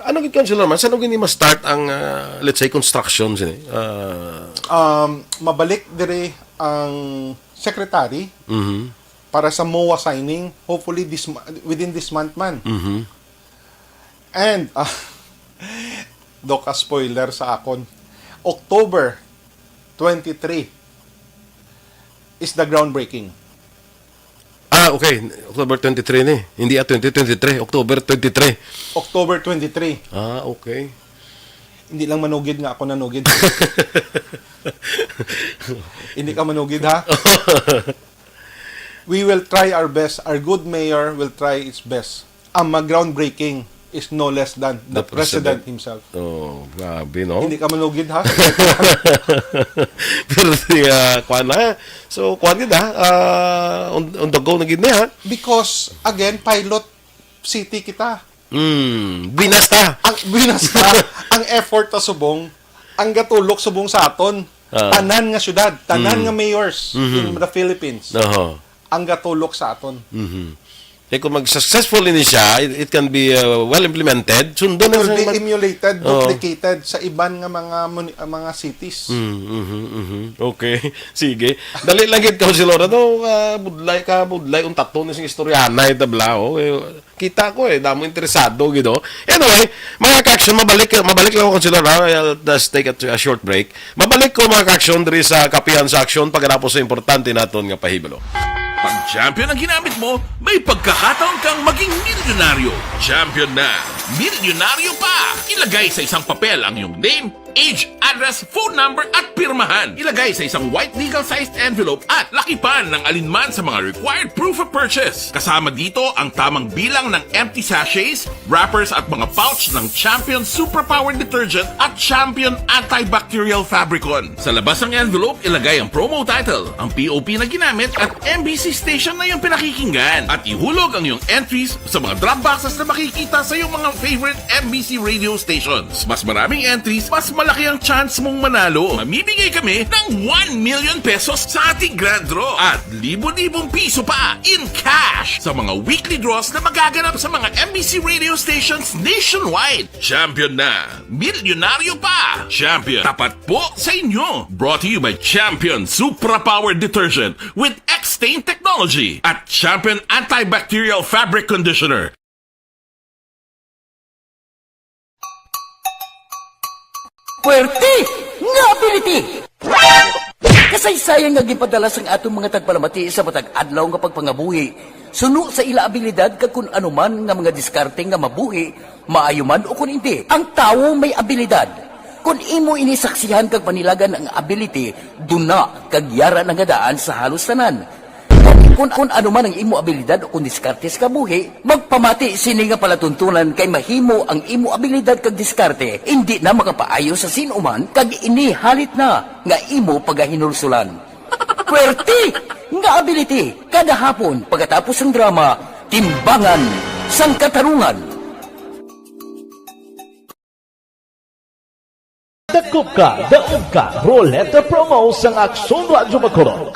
Ano gid councilor man? Saan gini ma-start ang let's say construction sini? Mabalik dire ang secretary Mhm. para sa MOA signing, hopefully within this month man. Mhm. And doka spoiler sa akon, October 23 is the groundbreaking. Okay. October 23 ni. Hindi 2023, October 23. October 23. Okay. Hindi lang manugid nga ako nanugid. Hindi ka manugid ha? We will try our best. Our good mayor will try its best. Ang mag-groundbreaking is no less than the president himself. Oh, grabe no. Hindi ka manugid ha? Pero kuan na. So kuan gid on the go na gid ha. Because again, pilot city kita. Binas ta. Ang binas na, ang effort ta subong, ang gatulok subong sa aton. Tanan nga syudad, tanan nga mayors in the Philippines. Oho. Ang gatulok sa aton. Eh kung mag-successful ini siya, it can be well implemented. Sundo It na will be sa emulated, duplicated sa iban nga mga cities. Okay. Sige. Dali lang gid councilor budlay un tatlo ni sing istoryana itabla kita ko damo interesado gid Anyway, mga ka-action mabalik lang ako councilor I'll just take a short break. Mabalik ko mga ka-action diri sa Kapihan sa Aksyon pagkatapos sa importante naton nga pahibalo. Pag champion ang ginamit mo, may pagkakataon kang maging milyonaryo. Champion na, milyonaryo pa! Ilagay sa isang papel ang iyong name, age, address, phone number at pirmahan. Ilagay sa isang white legal-sized envelope at lakipan ng alinman sa mga required proof of purchase. Kasama dito ang tamang bilang ng empty sachets, wrappers at mga pouch ng Champion Superpower Detergent at Champion Antibacterial Fabricon. Sa labas ng envelope, ilagay ang promo title, ang POP na ginamit at MBC station na yung pinakikinggan. At ihulog ang iyong entries sa mga drop boxes na makikita sa iyong mga favorite MBC radio stations. Mas maraming entries, mas malaki ang chance mong manalo. Mamibigay kami ng 1 million pesos sa ating grand draw at libo-libong piso pa in cash sa mga weekly draws na magaganap sa mga MBC radio stations nationwide. Champion na, milyonaryo pa. Champion, tapat po sa inyo. Brought to you by Champion Supra Power Detergent with X-Stain Technology at Champion Antibacterial Fabric Conditioner. Puwerte nga ability! Kasaysayan nga gipadala sang atong mga tagpalamati sa matag adlaw nga pagpangabuhi. Suno sa ila abilidad kag kun anuman nga mga diskarte nga mabuhi, maayo man o kun hindi. Ang tawo may abilidad. Kung imo inisaksihan kag panilagan ang ability, duna kag yara nga daan sa halos tanan. Kung ano man ang imo abilidad o kung diskarte sa kabuhi, magpamati sini nga palatuntunan kay mahimo ang imo abilidad kag diskarte, hindi na makapaayo sa sinuman kag inihalit na nga imo pagahinulsulan. Puwerte nga ability, kada hapon pagkatapos ng drama, Timbangan sang Katarungan. Dakop ka, daog ka, Roleta Promo sang Aksyon Radyo Bacolod.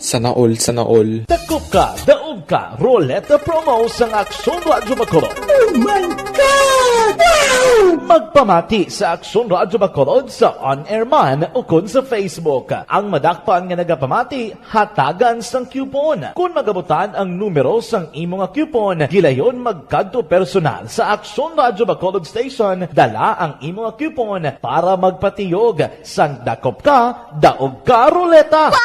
Sana all. Dakop ka, daog ka, Roleta Promo sang Aksyon Radyo Bacolod. Oh my God! Wow! Magpamati sa Aksyon Radyo Bacolod sa on-air man o kun sa Facebook. Ang madakpan nga nagapamati, hatagan sang coupon. Kung magabutan ang numero sang imo nga coupon, gilayon magkadto personal sa Aksyon Radyo Bacolod Station, dala ang imo nga coupon para magpatiyog sang dakop ka, daog ka, Roleta.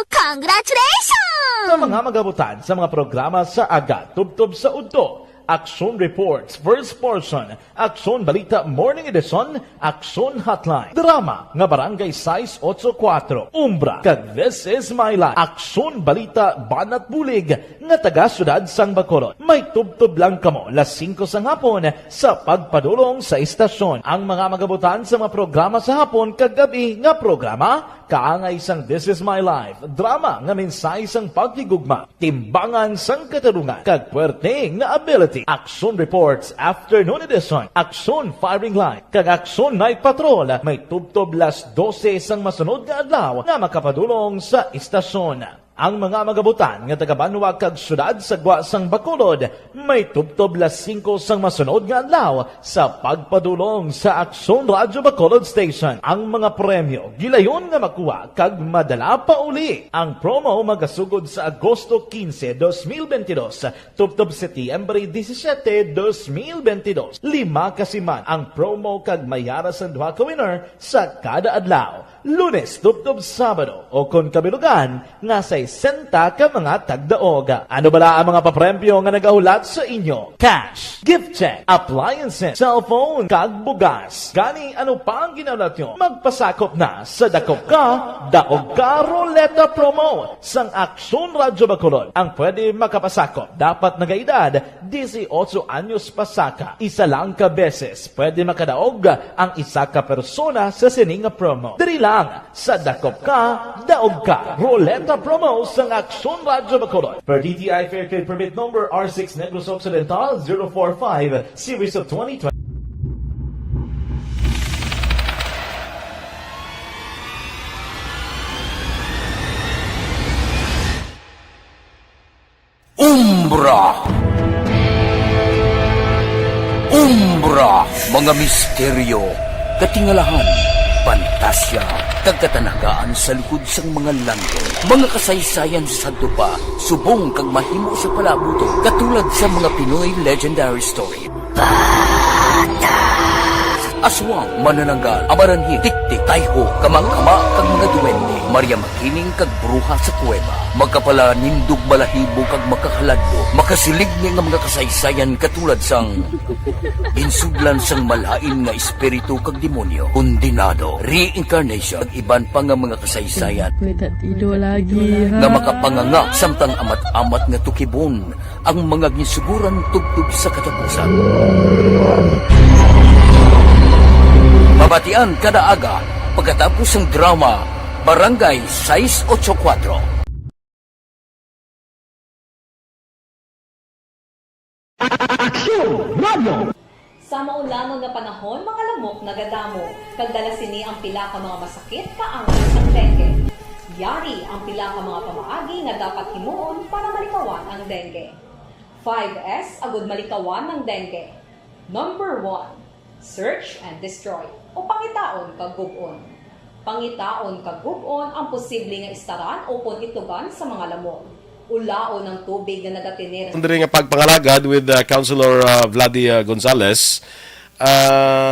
Congratulations! Sa mga magabutan sa mga programa sa Aga, Tubtob sa Udto, Aksyon Reports, First Portion, Aksyon Balita Morning Edition, Aksyon Hotline, Drama nga Barangay 684, Umbra, kag This Is My Life, Aksyon Balita Banat Bulig, nga taga Syudad sang Bacolod. May tubtob lang kamo las 5 sang hapon sa pagpadulong sa istasyon. Ang mga magabutan sa mga programa sa hapon kag gabi nga programa, kaangay sang This Is My Life, drama nga mensahe sang pagtigugma, timbangan sang katarungan, kag puwerte nga ability, Aksyon Reports Afternoon Edition, Aksyon Firing Line, kag Aksyon Night Patrol, may tubtob las 12 sang masunod nga adlaw nga makapadulong sa istasyon. Ang mga magabutan nga taga-Banwa kag syudad sa Gwa sang Bacolod, may tubtob las 5 sang masunod nga adlaw sa pagpadulong sa Aksyon Radyo Bacolod Station. Ang mga premyo gilayon nga makuha kag madala pa uli. Ang promo magasugod sa Agosto 15, 2022, tubtob Setyembre 17, 2022. 5 kasiman ang promo kag mayara sa duha ka winner sa kada adlaw. Lunes, tubtob Sabado o kon kabilugan nga sa 60 ka mga tagdaog. Ano bala ang mga papremyo nga nagahulat sa inyo? Cash, gift check, appliances, cellphone, kag bugas. Gani ano pa ang ginahulat nyo? Magpasakop na sa Dakop Ka, Daog Ka Roleta Promo sang Aksyon Radyo Bacolod. Ang pwede makapasakop dapat nagaedad 18 anyos pasaka. Isa lang ka beses pwede makadaog ang isa ka persona sa sining promo. Diri lang sa Dakop Ka, Daog Ka Roleta Promo sang Aksyon Radyo Bacolod. Per DTI Fair Trade Permit Number R6 Negros Occidental 045 Series of 2020. Umbra, mga misteryo, katingalahan, pantasya, kagkatanagaan sa likod sang mga langit. Mga kasaysayan sa dupa, subong kag mahimo sa palabuto, katulad sa mga Pinoy legendary story. Aswang, manananggal, amaranhit, tiktik, tayho, kamang-kama, kag mga duwende, Maria Makining kag bruha sa kuweba, magkapala nindog balahibo kag makakaladlo, makasilig niya nga mga kasaysayan katulad sang Insuglan sang malain nga espiritu kag demonyo, kondinado, reincarnation, ag iban pa nga mga kasaysayan Kuya Tido lagi nga ha. makapanganga samtang amat-amat nga tukibon ang mga gisuguran tugtog sa katapusan. Mabatian kada aga pagkatapos ng drama Barangay 684. Sa maulangon nga panahon, mga lamok nagadamo. Kagdala sini ang pila ka mga masakit kaangay sang dengue. Yari ang pila ka mga pamaagi nga dapat himuon para malikawan ang dengue. 5S agud malikawan ng dengue. Number 1, search and destroy o pangitaon kag gub-on. Pangitaon kag gub-on ang posible nga istaran o pon itugan sa mga lamok. Ulaon ng tubig nga nagatinir Under nga pagpangalagad with Councilor Vladi Gonzales,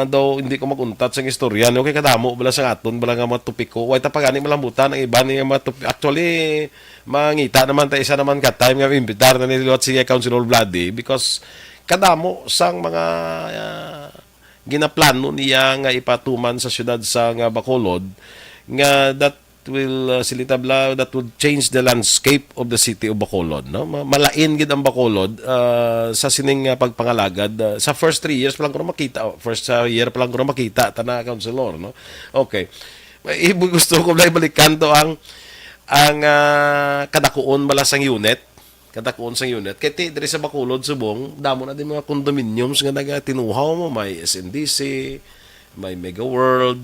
daw hindi ko maguntat sa istorya. Okay, kadamo, bala sa aton, bala nga matupiko. Wait, pagani malambutan, ang iba niya matupiko. Actually, mangita naman, ta isa naman ka-time nga imbitar na nilot si Councilor Vladi because kadamo sang mga ginaplano niya nga ipatuman sa syudad sa nga Bacolod nga that will that would change the landscape of the city of Bacolod, no? Malain gid ang Bacolod sa sining pagpangalagad sa first 3 years pa lang ko makita, first year pa lang ko makita tana councilor, no? Okay, gusto ko na ibalikan to ang kadakuon balasang unit, kadakuon sang unit kay ti diri sa Bacolod subong damo na din mga condominiums nga nagatinuhaw mo, may SNDC, may Mega World,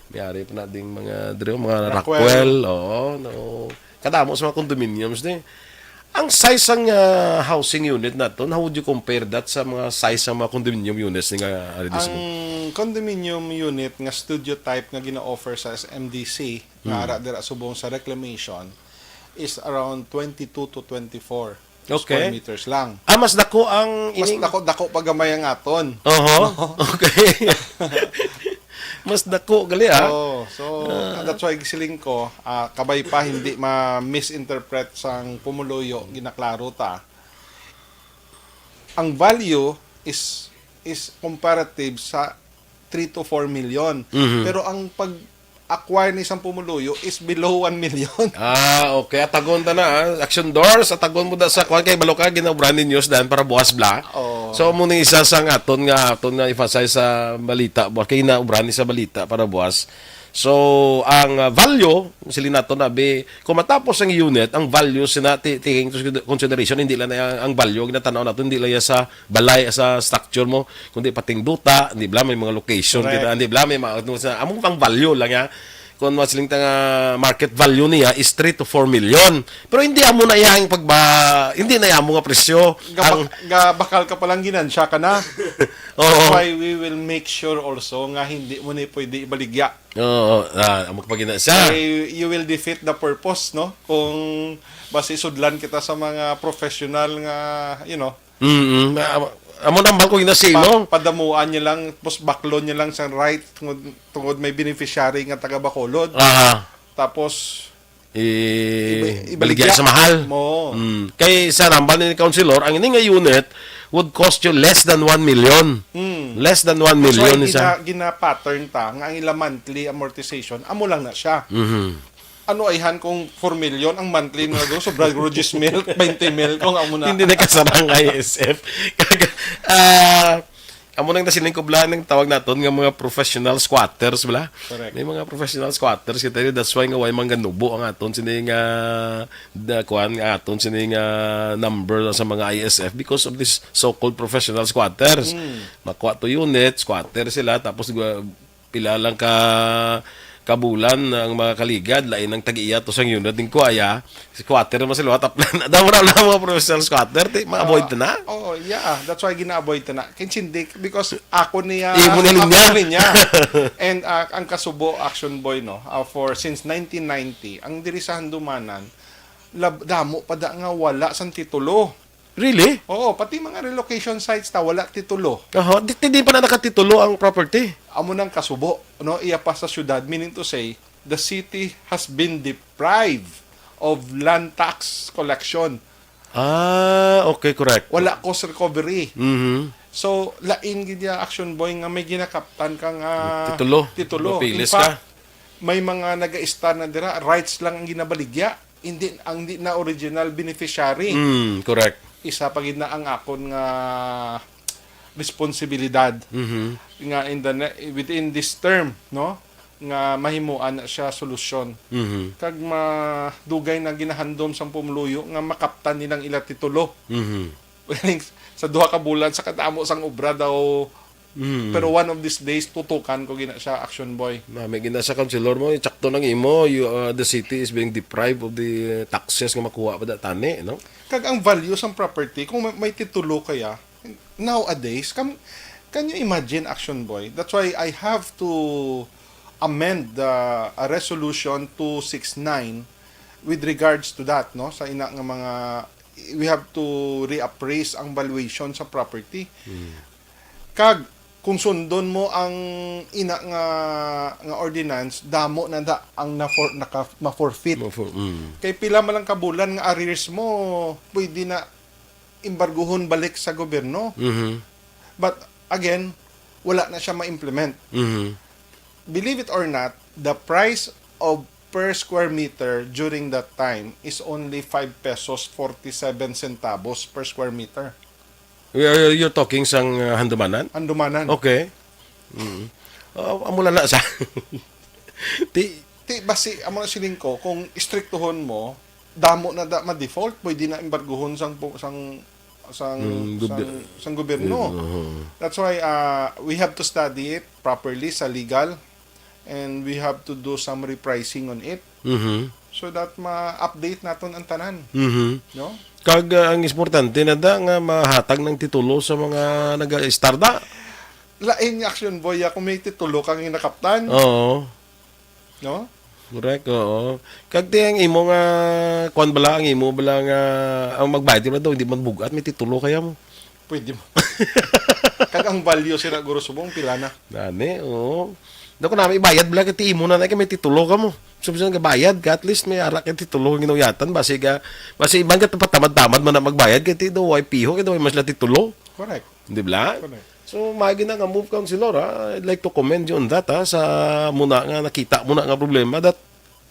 mayari pa nating mga mga Rockwell, oo, no. Kadamo sa mga condominiums ni. Ang size ng housing unit nato, how would you compare that sa mga size ng mga condominium units nga Ang condominium unit nga studio type nga gina-offer sa SMDC nga ara dira subong sa reclamation is around 22 to 24 square meters lang. mas dako ang Mas dako pagamay ang aton. Okay. Mas dako gali So that's why gisiling ko, kabay pa hindi ma-misinterpret sang pumuluyo ginaklaro ta. Ang value is comparative sa 3 to 4 million. Pero ang pag-acquire ni isang pumuluyo is below 1 million. Okay. Atagon ta na. Action doors. Atagon mo da sa kwan kay Baloka. Ginaubran ni news dan para buwas bla. So, muna isa sa aton nga ifasay sa balita. Kay inaubran ni sa balita para buwas. So, ang value, sili nato na, kung matapos ang unit, ang value taking into consideration, hindi lang na ang value, ginatanaw nato, hindi lang sa balay, sa structure mo, kundi pating duta, hindi lang may mga location, hindi lang may mga, among pang value lang ya, kung masiling tanga market value niya is 3 to 4 million. Pero hindi amo na yang hindi na amo nga presyo. Bakal ka palang ginansya ka na. That's why we will make sure also nga hindi mo na pwede ibaligya. Amo kapag ginasa. You will defeat the purpose, no? Kung basi sudlan kita sa mga professional nga, Amo nambal ko ginasino. Padamuan niya lang, tapos baklon niya lang sa right tungod may beneficiary nga taga Bacolod. Tapos ibaligya sa mahal. Kay sa nambal ni councilor, ang ini nga unit would cost you less than 1 million. Less than 1 million isa. Gina-pattern ta nga ang ila monthly amortization, amo lang na siya. Ano ayhan kung 4 million ang monthly na do sobra gro 10 mil, 20 mil kung amo na. Hindi na kasarang ISF. Amo nang nasiling ko bla ng tawag naton nga mga professional squatters bla. Correct. May mga professional squatters kita that's why nga way man ganubo ang aton sini nga kuan nga aton sini nga number sa mga ISF because of this so-called professional squatters. Makuha to unit, squatter sila tapos pila lang kabulan ang mga kaligad lain ang tag-iya to sang unit din ko aya squatter naman sila taplan daw na mga professional squatter ma-avoid na. That's why gina-avoid na kinsindik because ako niya and ang kasubo action boy for since 1990 ang diri sa Handumanan damo pada nga wala sang titulo. Really? Oo, pati mga relocation sites wala titulo. Hindi pa na nakatitulo ang property. Amo nang kasubo, iya pa sa syudad, meaning to say, the city has been deprived of land tax collection. Okay, correct. Wala cost recovery. So lain gid ya action boy nga may ginakaptan ka nga Titulo. In Mapilis fact, may mga naga-star na dira, rights lang ang ginabaligya, hindi na original beneficiary. Correct. Isa pa gid na ang akon nga responsibilidad nga within this term, no, nga mahimuan na siya solusyon. Kag madugay na ginahandom sang pumuluyo nga makaptan nilang ila titulo. Sa duha ka bulan sa kadamo sang obra daw. Pero one of these days tutukan ko gina siya action boy. May gina sa councilor mo, tsakto nang imo, the city is being deprived of the taxes nga makuha pa da tani, no? Kag ang value sang property kung may titulo kaya nowadays can you imagine action boy? That's why I have to amend a resolution 269 with regards to that, no, sa ina nga mga we have to reappraise ang valuation sa property. Kag kung sundon mo ang ina nga ordinance, damo na da ang ma-forfeit. Kay pila man lang kabulan nga arrears mo, pwede na embargohon balik sa gobyerno. But again, wala na siya ma-implement. Believe it or not, the price of per square meter during that time is only 5 pesos 47 centavos per square meter. You're talking sang handumanan? Handumanan. Okay. Amula na sa. Basi amo na siling ko kung istriktuhon mo, damo na da ma-default, pwede na embargohon sang gobyerno. That's why we have to study it properly sa legal, and we have to do some repricing on it so that ma-update naton ang tanan. No? Kag ang importante na da nga mahatag ng titulo sa mga nag-star da. Lain nga action boy kung may titulo kang inakaptan. Oo. No? Correct, oo. Kag ti ang imo nga kuan bala ang imo bala nga ang magbayad mo daw hindi man bugat may titulo kaya mo. Pwede mo. Kag ang value sila guro subong pila na. Dani, oo. Dako na may bayad bala kay imo na kay may titulo ka mo. Sabi nga bayad ka at least may ara kay titulo nga ginuyatan basi ibang ka patamad-tamad man na magbayad kay ti do ay piho kay do mas la titulo. Correct. Di ba? Correct. So, magi na nga move councilor, I'd like to commend you on that, sa muna nga nakita mo na nga problema that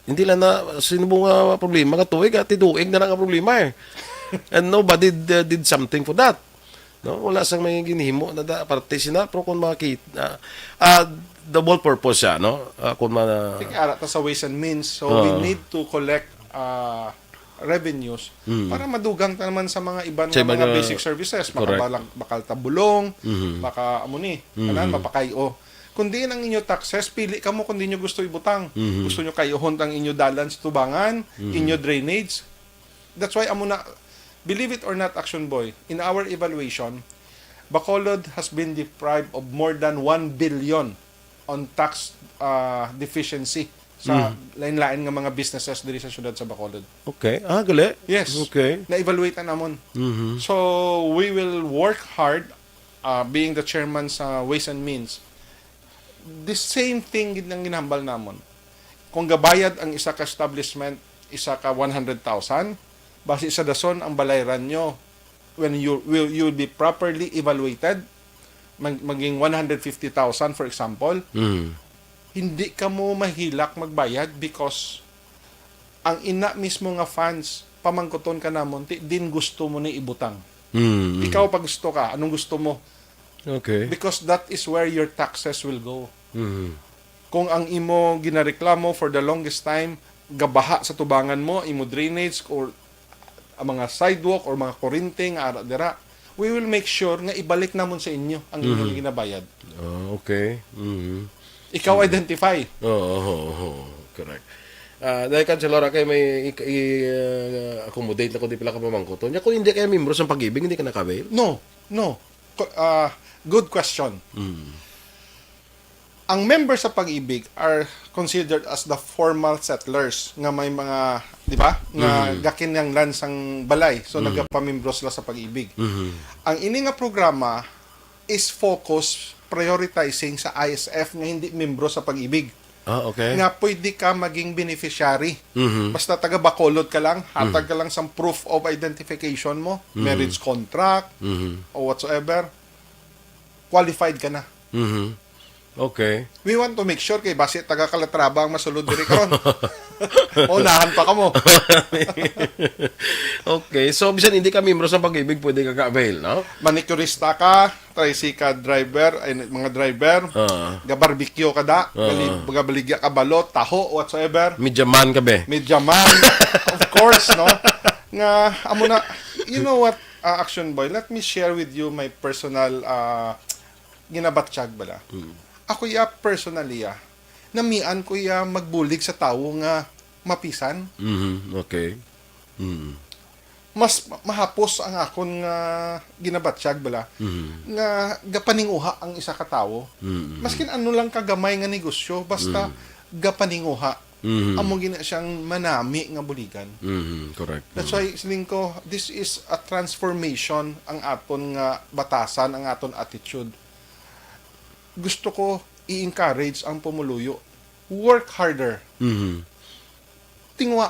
hindi lang na sinubo nga problema ka tuig at tiduig na nga problema eh. And nobody did something for that. No, wala sang may ginhimo na da parte sina pero kung makita double purpose siya, no? Kung Ara ta sa ways and means, so we need to collect revenues para madugang ta naman sa mga ibang mga basic services, bakal tabulong, baka amuni, kanan mapakayo. Kundi ang inyo taxes, pili ka mo kung di nyo gusto ibutang. Gusto nyo kayohon ang inyo dalan sa tubangan, inyo drainage. That's why amuna, believe it or not, Action Boy, in our evaluation, Bacolod has been deprived of more than 1 billion on tax deficiency sa lain-lain nga mga businesses diri sa syudad sa Bacolod. Okay. Gali. Yes. Okay. Na-evaluate na namon. So, we will work hard, being the chairman sa Ways and Means. The same thing ang ginahambal namon. Kung gabayad ang isa ka establishment, isa ka 100,000, base sa dason ang balayran nyo, when you'll be properly evaluated, maging 150,000 for example, hindi ka mo mahilak magbayad because ang ina mismo nga funds, pamangkoton ka namon, din gusto mo ni ibutang. Ikaw pag gusto ka, anong gusto mo? Okay. Because that is where your taxes will go. Kung ang imo ginareklamo for the longest time, gabaha sa tubangan mo, imo drainage, or ang mga sidewalk, or mga kurinting, ara-dira, we will make sure nga ibalik namon sa inyo ang inyong ginabayad. Okay. Ikaw identify. Correct. Dahil Councilor, kay may accommodate na ko di pala ka pamangkoton. Kung hindi kaya membro sa pag-ibig, hindi ka nakabail? No. Good question. Ang members sa pag-ibig are considered as the formal settlers nga may mga, di ba? Nga gakin yang land sang balay. So nagapamembro sila sa pag-ibig. Ang ini nga programa is focus prioritizing sa ISF nga hindi membro sa pag-ibig. Okay. Nga pwede ka maging beneficiary. Basta taga Bacolod ka lang, hatag ka lang sa proof of identification mo, marriage contract, o whatsoever. qualified ka na. Okay. We want to make sure kay base taga Calatrava ang masulod diri karon. Unahan pa kamo. Okay. So, bisan hindi ka membro sa pag-ibig, pwede ka ka-avail, no? Manicurista ka, tricycle driver, ay mga driver, ga-barbecue ka da, gabaligya ka balot, taho, whatsoever. Media man ka, be. Media man, of course, no? Nga, amo na, you know what, Action Boy, let me share with you my personal ginabatsyag bala. Ako personally namian ko magbulig sa tao nga mapisan. Okay. Mas mahapos ang akon nga ginabatsyag bala nga gapaninguha ang isa ka tawo. Maskin ano lang kagamay nga negosyo basta gapaninguha. Amo gina siyang manami nga buligan. Correct. That's why siling ko, this is a transformation ang aton nga batasan, ang aton attitude. Gusto ko i-encourage ang pumuluyo. Work harder.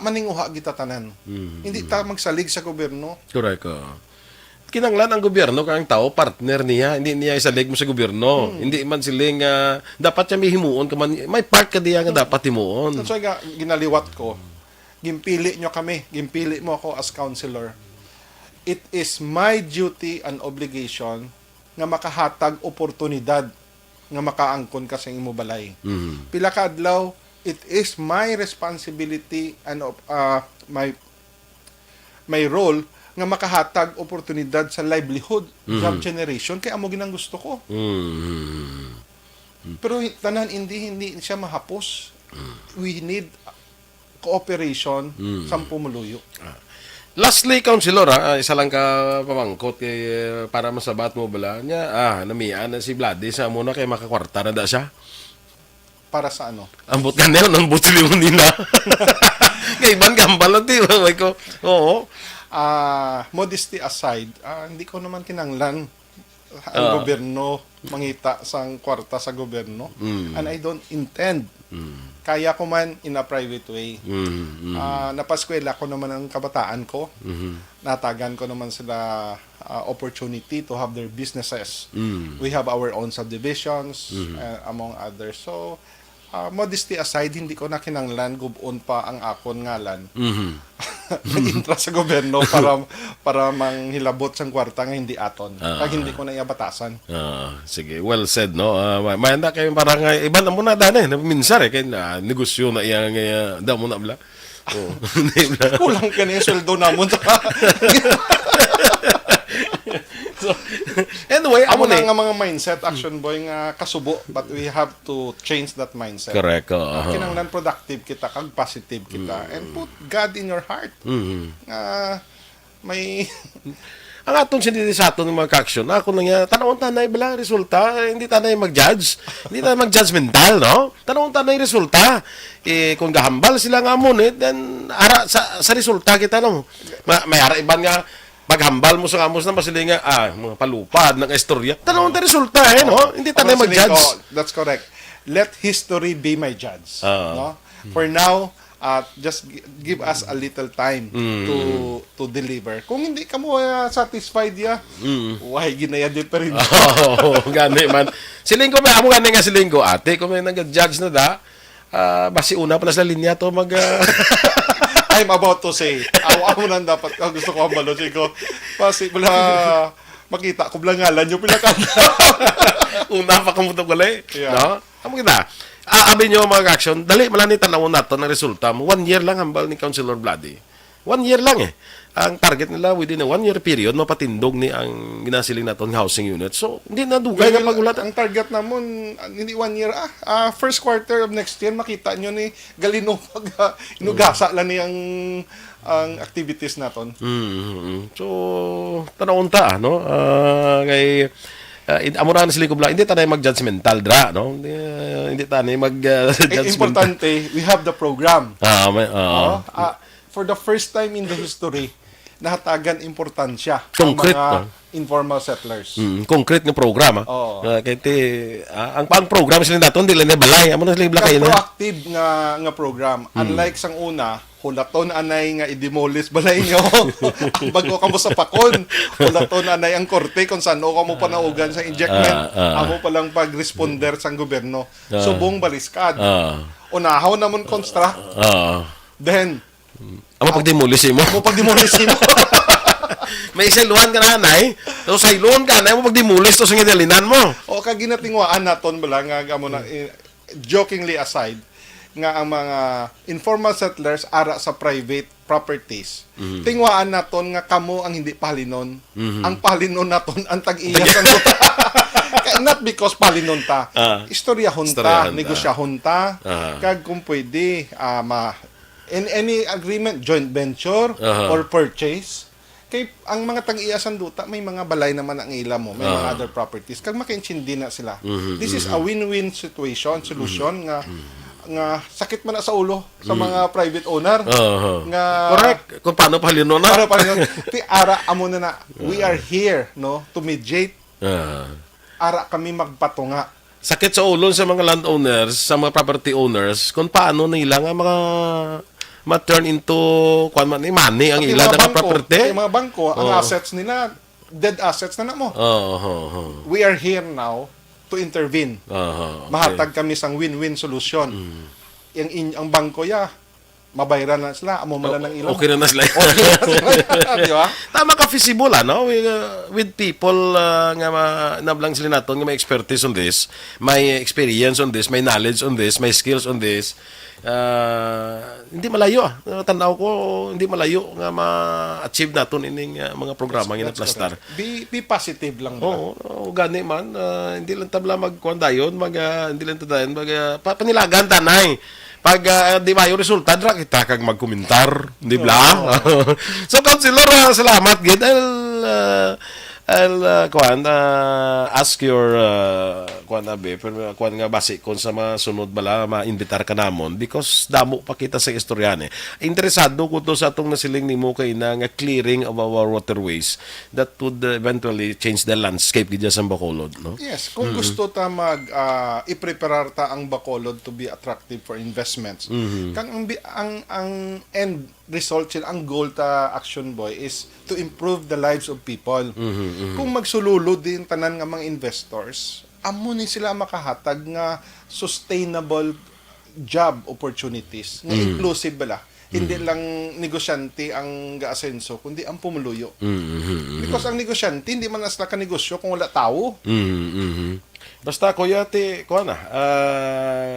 Maninguha kita tanan. Hindi ta magsalig sa gobyerno. Correct. Kinanglan ang gobyerno kang tao, partner niya. Hindi niya isalig mo sa gobyerno. Hindi man siling, dapat siya may himuon ka man. May part ka diya nga dapat himuon. That's why ginaliwat ko. Gimpili nyo kami. Gimpili mo ako as counselor. It is my duty and obligation nga makahatag oportunidad nga makaangkon ka sa imo balay. Pila ka adlaw, it is my responsibility and my role nga makahatag oportunidad sa livelihood, job generation, kaya amo ginang gusto ko. Pero tanan hindi siya mahapos. We need cooperation sa pumuluyo. Lastly, Councilor, isa lang ka pamangkot kay, para masabat mo bala niya, namian na si Vladi sa muna kay makakwarta na da siya. Para sa ano? Ambot ka na yun, ambot sila mo nila. Kay Iban Gambal, di ba? Ko, oo. Modesty aside, hindi ko naman kinanglan ang gobyerno mangita sang kwarta sa gobyerno. And I don't intend. Kaya ko man in a private way. Napaskwela ko naman ang kabataan ko. Natagan ko naman sila opportunity to have their businesses. We have our own subdivisions, among others. So, modesty aside, hindi ko na kinanglan gubon pa ang akon ngalan. Nag-intra sa gobyerno para manghilabot sang kwarta nga hindi aton. Kag hindi ko na iabatasan. Sige, well said, no? Mayanda kayo parang iba na muna dana minsan kay negosyo na iyang da mo na bla. Kulang ka na yung sweldo namon sa So, anyway, amo na ni. nga mga mindset, Action Boy, nga kasubo, but we have to change that mindset. Correct. Kinanglan productive kita, kag positive kita, and put God in your heart. May Ang atong sinili sa aton ng mga ka-action, ako lang yan, tanawon tanay bala resulta, hindi tanay mag-judge, hindi tanay mag-judgmental, no? Tanawon tanay resulta. Kung gahambal sila nga mo, then ara sa resulta kita, no? May ara iban nga, paghambal mo sa kamos na masilinga, mga palupad ng istorya, tanawon tayo resulta, no? Hindi tanay mag-judge. That's correct. Let history be my judge. No? For now, just give us a little time to deliver. Kung hindi ka mo satisfied why ginaya different. Gani man. Silingko may amo gani nga silingko ate, kung may nag-judge na da, basi una pa na sa linya to mag I'm about to say, awa mo nang dapat gusto ko ang balosin ko. Kasi wala makita ko blangalan yung pinakanta. Una pa kamo to gali, Yeah. no? Amo kita. Abi nyo mga action, dali malani tanawon nato ng resulta mo. 1 year lang hambal ni Councilor Vladi. 1 year lang Ang target nila within a 1 year period mapatindog ni ang ginasiling naton housing unit. So hindi na dugay nga pagulat. Ang target namon hindi 1 year first quarter of next year makita nyo ni galino pag inugasa lang ni ang activities naton. So tanawon ta no kay amura na sila ko hindi tanay mag-judgmental dra no hindi tanay mag-judgmental. Importante we have the program. For the first time in the history nahatagan importansya Concrete, ang mga informal settlers. Concrete nga programa. Kaya ang program sila naton dili na balay amo na sila blakay na. Proactive nga program. Unlike sang una, hulaton anay nga i-demolish balay nyo. Bago ka mo sa pakon, hulaton anay ang korte kung saan o ka mo panaugan sa injectment. Amo palang pag-responder sa gobyerno. Subong baliskad. Unahaw namon construct. Then, Amo pagdemolish mo. mo pag-demolish mo. May isailuhan ka na, anay. So, sa iluhan ka na, mo pag-demolish to sa ngidalinan mo. O kaginatingwaan naton bala nga amo na jokingly aside nga ang mga informal settlers ara sa private properties. Tingwaan naton nga kamo ang hindi palinon. Ang palinon naton ang tag-iyas ang not because palinon ta. Istoryahon ta, negosyahon ta. Kag kung pwede in any agreement, joint venture or purchase, kay ang mga tag-iyasan duta may mga balay naman ang ila mo, may mga other properties kag makaintindi na sila. This is a win-win solution nga sakit man na sa ulo sa mga private owner nga Correct. Kung paano palinon na. para ti ara amo na we are here no to mediate, ara kami magpatunga. Sakit sa ulo sa mga landowners, sa mga property owners, kung paano nila nga mga ma-turn into money ang Pati ila mga na property. Yung mga bangko, ang assets nila, dead assets na mo. We are here now to intervene. Mahatag kami sang win-win solution. Ang bangko mabayaran na sila, amo man lang ilang. Okay na sila. Di ba? Tama ka feasible no? With people nga nablang sila naton nga may expertise on this, may experience on this, may knowledge on this, may skills on this. Hindi malayo tanaw ko, hindi malayo nga ma-achieve naton ining mga programa nga naplastar. Be positive lang ba? Oo, gani man hindi lang tabla magkuan dayon, hindi lang tadayon panilagan tanay. Pag di ba yung resulta dra kita kag magkomentar, di ba? So Councilor, salamat gid. I'll ask your nga base kon sa mga sunod bala ma-invitar ka namon because damo pa kita sa istoryan. Interesado ko to sa atong nasiling nimo kay na nga clearing of our waterways that would eventually change the landscape gid sa Bacolod, no? Yes, kung gusto ta i-prepare ta ang Bacolod to be attractive for investments. Kang ang end result ang goal ta Action Boy is to improve the lives of people. Kung magsululod din tanan nga mga investors, amo ni sila makahatag nga sustainable job opportunities nga inclusive bala. Hindi lang negosyante ang gaasenso, kundi ang pumuluyo. Because ang negosyante, hindi man asla ka negosyo kung wala tao. Basta kuya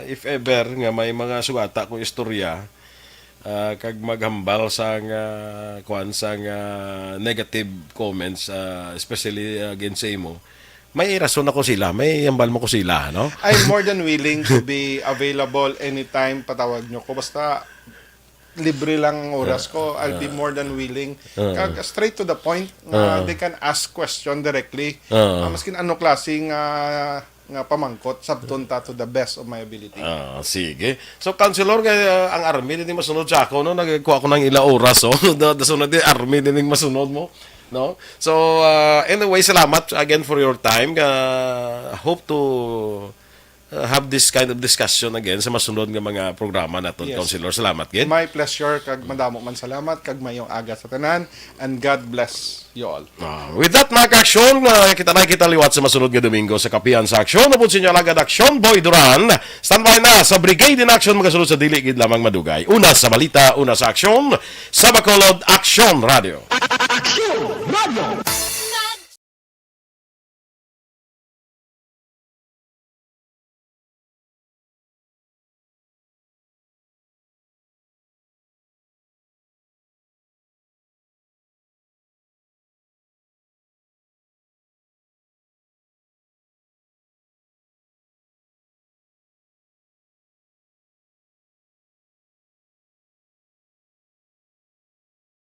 if ever nga may mga sugata kung istorya kag maghambal sa negative comments especially against sa imo, may rason ako sila, may hambal mo ko sila, no? I'm more than willing to be available anytime patawag nyo ko. Basta libre lang ang oras ko, I'll be more than willing. Kag straight to the point, they can ask question directly. Maskin ano klaseng nga pamangkot, sabton ta to the best of my ability. Sige. So, Councilor, ang army din masunod sa ako, no? Nagkuha ko ng ilang oras, Dasunod din, army din masunod mo, no? So, anyway, salamat again for your time. Hope to have this kind of discussion again sa masunod nga mga programa naton, Councilor. Salamat, again. My pleasure, kag madamo man salamat, kag mayong aga sa tanan, and God bless you all. With that, mga ka-aksyon, kita liwat sa masunod nga Domingo sa Kapihan sa Aksyon. Napun sinyo alagad Aksyon Boy Duran. Standby na sa Brigade in Action, magasunod sa dili gid lamang madugay. Una sa balita, una sa aksyon, sa Bacolod Aksyon Radio. Aksyon Radio!